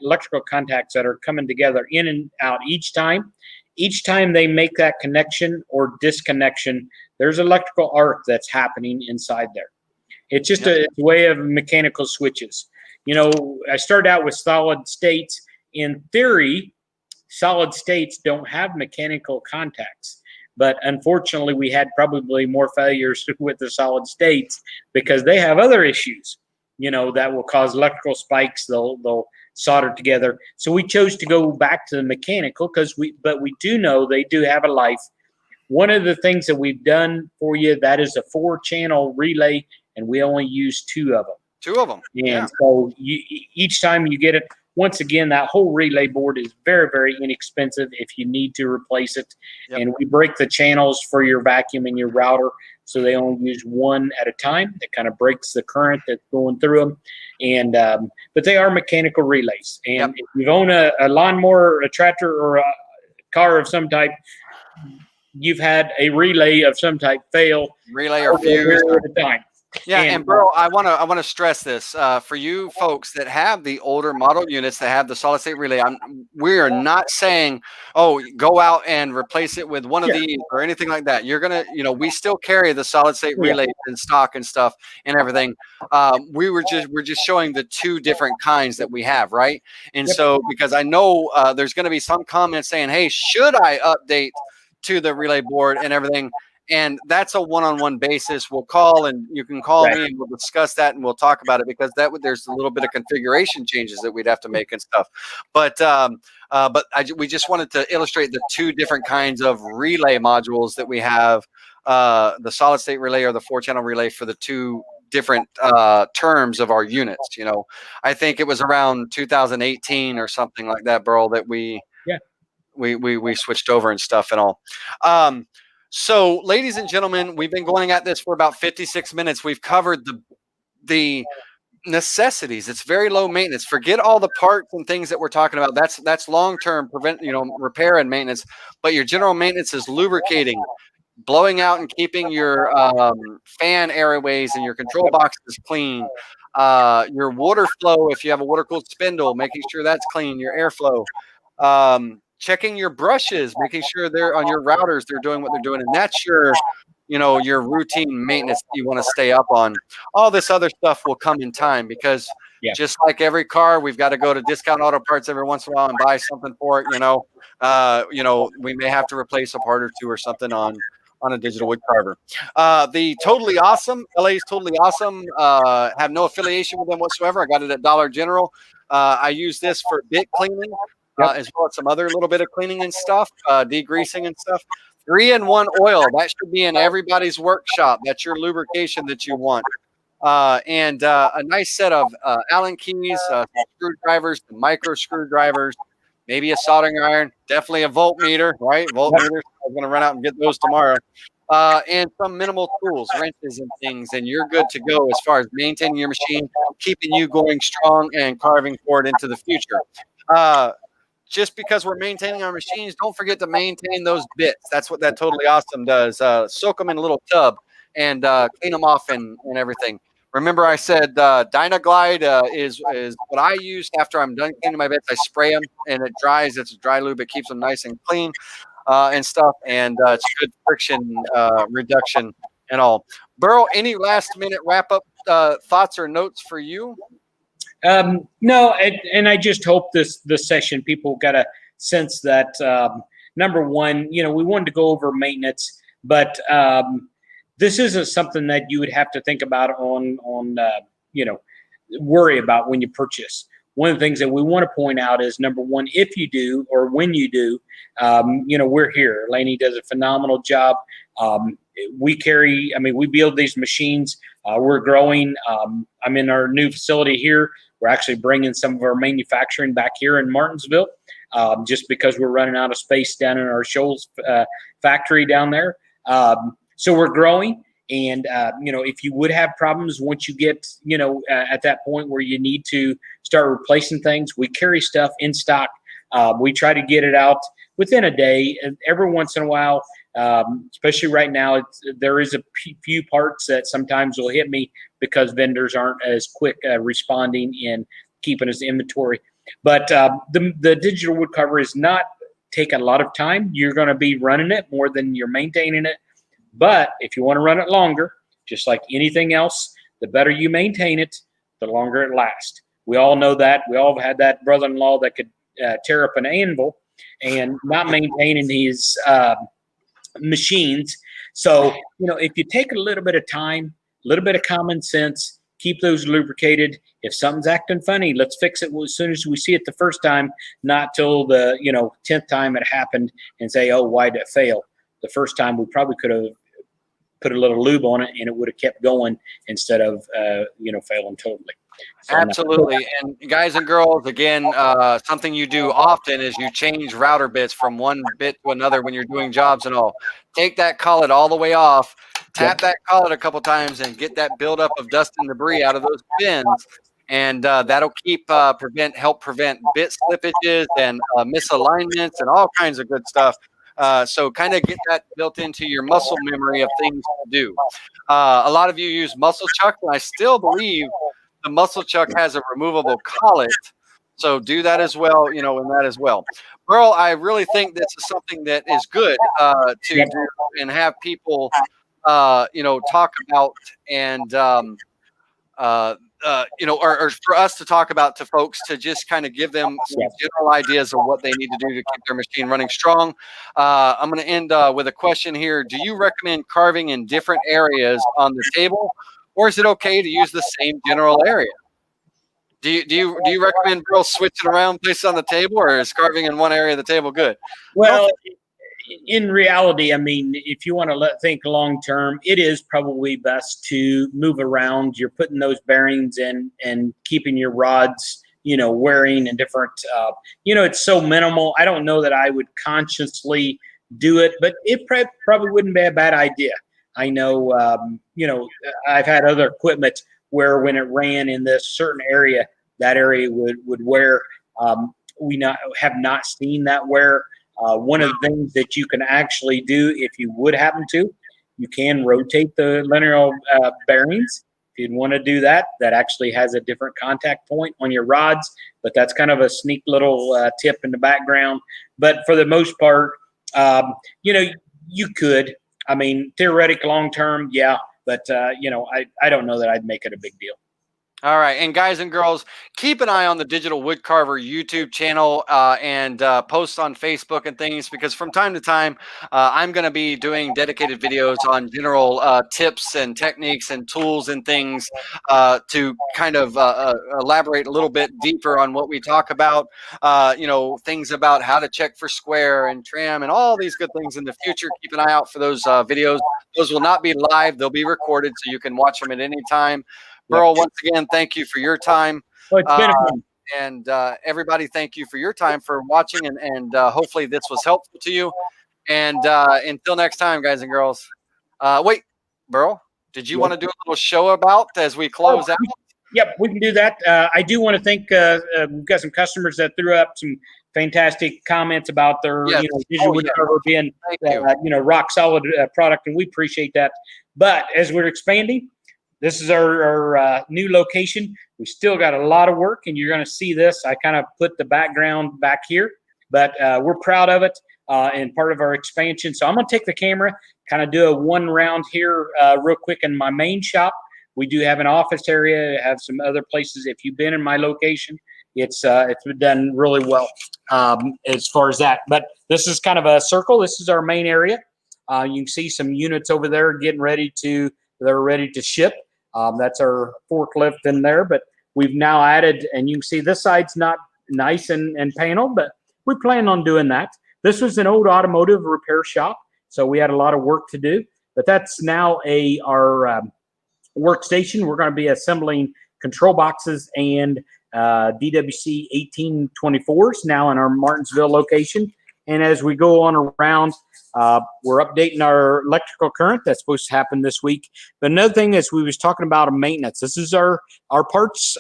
electrical contacts that are coming together in and out each time. Each time they make that connection or disconnection, there's electrical arc that's happening inside there. It's just a way of mechanical switches. You know, I started out with solid states. In theory, solid states don't have mechanical contacts. But unfortunately, we had probably more failures with the solid states because they have other issues, you know, that will cause electrical spikes. They'll solder together. So we chose to go back to the mechanical but we do know they do have a life. One of the things that we've done for you, that is a 4-channel relay, and we only use 2 of them. 2 of them. And so each time you get it, once again, that whole relay board is very, very inexpensive if you need to replace it. And we break the channels for your vacuum and your router, so they only use 1 at a time. That kind of breaks the current that's going through them. And but they are mechanical relays. And if you own a lawnmower, a tractor, or a car of some type, you've had a relay of some type fail. Relay or fuse at a time. Yeah, and Burl, I want to stress this for you folks that have the older model units that have the solid state relay. We are not saying, oh, go out and replace it with one of these or anything like that. You're gonna, you know, we still carry the solid state relay in stock and stuff and everything. We're just showing the 2 different kinds that we have, right? And so because I know there's going to be some comments saying, hey, should I update to the relay board and everything? And that's a one-on-one basis. We'll call, and you can call me, and we'll discuss that, and we'll talk about it, because there's a little bit of configuration changes that we'd have to make and stuff. But we just wanted to illustrate the 2 different kinds of relay modules that we have: the solid-state relay or the 4-channel relay for the 2 different terms of our units. You know, I think it was around 2018 or something like that, Burl, that we switched over and stuff and all. So, ladies and gentlemen, we've been going at this for about 56 minutes. We've covered the necessities. It's very low maintenance. Forget all the parts and things that we're talking about. That's long-term repair and maintenance. But your general maintenance is lubricating, blowing out and keeping your fan airways and your control boxes clean. Your water flow, if you have a water-cooled spindle, making sure that's clean. Your airflow. Checking your brushes, making sure they're on your routers, they're doing what they're doing. And that's your routine maintenance that you want to stay up on. All this other stuff will come in time, because just like every car, we've got to go to Discount Auto Parts every once in a while and buy something for it. We may have to replace a part or 2 or something on a digital wood carver. The Totally Awesome, LA's Totally Awesome, have no affiliation with them whatsoever. I got it at Dollar General. I use this for bit cleaning. As well as some other little bit of cleaning and stuff, degreasing and stuff. 3-in-1 oil, that should be in everybody's workshop. That's your lubrication that you want. And a nice set of Allen keys, screwdrivers, micro screwdrivers, maybe a soldering iron, definitely a voltmeter, right? Voltmeters, I'm going to run out and get those tomorrow. And some minimal tools, wrenches and things, and you're good to go as far as maintaining your machine, keeping you going strong and carving forward into the future. Just because we're maintaining our machines, don't forget to maintain those bits. That's what that Totally Awesome does. Soak them in a little tub and clean them off and everything. Remember, I said Dynaglide is what I use after I'm done cleaning my bits. I spray them and it dries. It's a dry lube. It keeps them nice and clean and stuff. And it's good friction reduction and all. Burl, any last minute wrap up thoughts or notes for you? No, and I just hope this session, people got a sense that number one, we wanted to go over maintenance, but this isn't something that you would have to think about on worry about when you purchase. One of the things that we want to point out is, number one, if you do or when you do, we're here. Laney does a phenomenal job. We build these machines. We're growing. I'm in our new facility here. We're actually bringing some of our manufacturing back here in Martinsville, just because we're running out of space down in our Shoals factory down there. So we're growing. And, if you would have problems once you get, at that point where you need to start replacing things, we carry stuff in stock. We try to get it out within a day. And every once in a while, especially right now, there is a few parts that sometimes will hit me because vendors aren't as quick responding and keeping us inventory. But the digital wood cover is not take a lot of time. You're going to be running it more than you're maintaining it. But if you want to run it longer, just like anything else, the better you maintain it, the longer it lasts. We all know that. We all had that brother-in-law that could tear up an anvil and not maintaining his machines. So, if you take a little bit of time, a little bit of common sense, keep those lubricated. If something's acting funny, let's fix it as soon as we see it the first time, not till the 10th time it happened and say, oh, why did it fail? The first time we probably could have put a little lube on it and it would have kept going instead of failing totally. So absolutely. And guys and girls, again, something you do often is you change router bits from one bit to another when you're doing jobs and all. Take that collet all the way off, tap that collet a couple times, and get that buildup of dust and debris out of those pins. And that'll help prevent bit slippages and misalignments and all kinds of good stuff. So kind of get that built into your muscle memory of things to do. A lot of you use muscle chuck, and I still believe the muscle chuck has a removable collet. So do that as well, in that as well. Burl, I really think this is something that is good to do and have people, talk about and, or for us to talk about to folks to just kind of give them some general ideas of what they need to do to keep their machine running strong. I'm going to end with a question here. Do you recommend carving in different areas on the table, or is it okay to use the same general area? Do you recommend Burl switching around places on the table, or is carving in one area of the table good? Well, in reality, I mean, if you want to think long term, it is probably best to move around. You're putting those bearings in and keeping your rods, wearing and different. It's so minimal. I don't know that I would consciously do it, but it probably wouldn't be a bad idea. I know, I've had other equipment where when it ran in this certain area, that area would wear. We have not seen that wear. One of the things that you can actually do, if you would happen to, you can rotate the linear bearings. If you'd want to do that, that actually has a different contact point on your rods, but that's kind of a sneak little tip in the background. But for the most part, you could. I mean, theoretically, long term, yeah, but I don't know that I'd make it a big deal. All right. And guys and girls, keep an eye on the Digital Woodcarver YouTube channel and posts on Facebook and things, because from time to time, I'm going to be doing dedicated videos on general tips and techniques and tools and things to kind of elaborate a little bit deeper on what we talk about, things about how to check for square and trim and all these good things in the future. Keep an eye out for those videos. Those will not be live. They'll be recorded, so you can watch them at any time. Burl, once again, thank you for your time. Well, it's been fun. And everybody, thank you for your time for watching, and hopefully this was helpful to you. And until next time, guys and girls. Wait, Burl, did you want to do a little show about as we close out? Yep, we can do that. I do want to thank, we've got some customers that threw up some fantastic comments about their Digital Woodcarver being rock solid product, and we appreciate that. But as we're expanding, this is our new location. We still got a lot of work, and you're going to see this. I kind of put the background back here, but we're proud of it and part of our expansion. So I'm going to take the camera, kind of do a one round here real quick in my main shop. We do have an office area, have some other places. If you've been in my location, it's been done really well as far as that. But this is kind of a circle. This is our main area. You can see some units over there getting ready to, they're ready to ship. That's our forklift in there, but we've now added, and you can see this side's not nice and paneled, but we plan on doing that. This was an old automotive repair shop, so we had a lot of work to do, but that's now our workstation. We're going to be assembling control boxes and DWC1824s now in our Martinsville location. And as we go on around, we're updating our electrical current. That's supposed to happen this week. But another thing is we was talking about maintenance. This is our parts,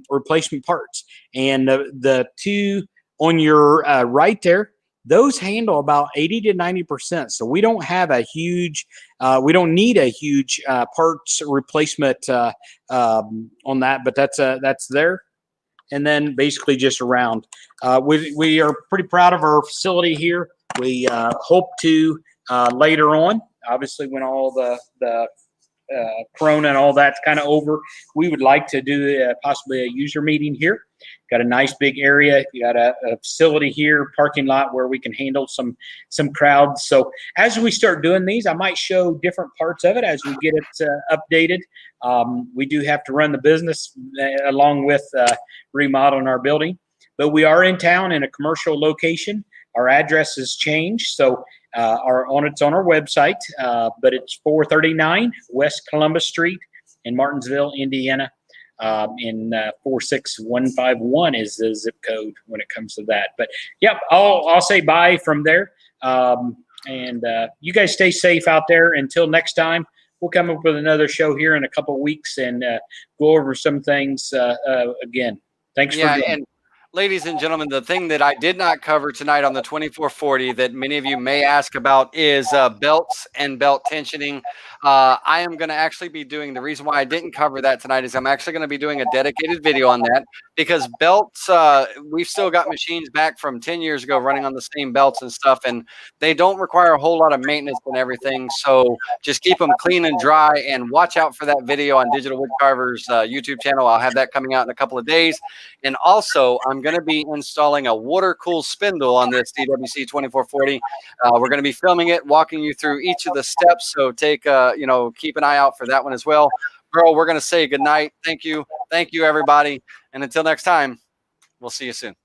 replacement parts. And the two on your right there, those handle about 80 to 90%. So we don't have a huge, we don't need a huge parts replacement on that, but that's there. And then basically just around. We are pretty proud of our facility here. We hope to later on, obviously when all the Corona and all that's kind of over, we would like to do possibly a user meeting here. Got a nice big area. You got a facility here, parking lot where we can handle some crowds. So as we start doing these, I might show different parts of it as we get it updated. We do have to run the business along with remodeling our building, but we are in town in a commercial location. Our address has changed, so it's on our website, but it's 439 West Columbus Street in Martinsville, Indiana. In 46151 is the zip code when it comes to that. But yep, I'll say bye from there. And you guys stay safe out there. Until next time, we'll come up with another show here in a couple of weeks and go over some things again. Thanks for joining. And ladies and gentlemen, the thing that I did not cover tonight on the 2440 that many of you may ask about is belts and belt tensioning. I am going to actually be doing, the reason why I didn't cover that tonight is I'm actually going to be doing a dedicated video on that, because belts, we've still got machines back from 10 years ago running on the same belts and stuff, and they don't require a whole lot of maintenance and everything. So just keep them clean and dry, and watch out for that video on Digital Woodcarver's YouTube channel. I'll have that coming out in a couple of days. And also, I'm going to be installing a water-cooled spindle on this DWC2440. We're going to be filming it, walking you through each of the steps. So keep an eye out for that one as well. Burl, we're going to say good night. Thank you, everybody, and until next time, we'll see you soon.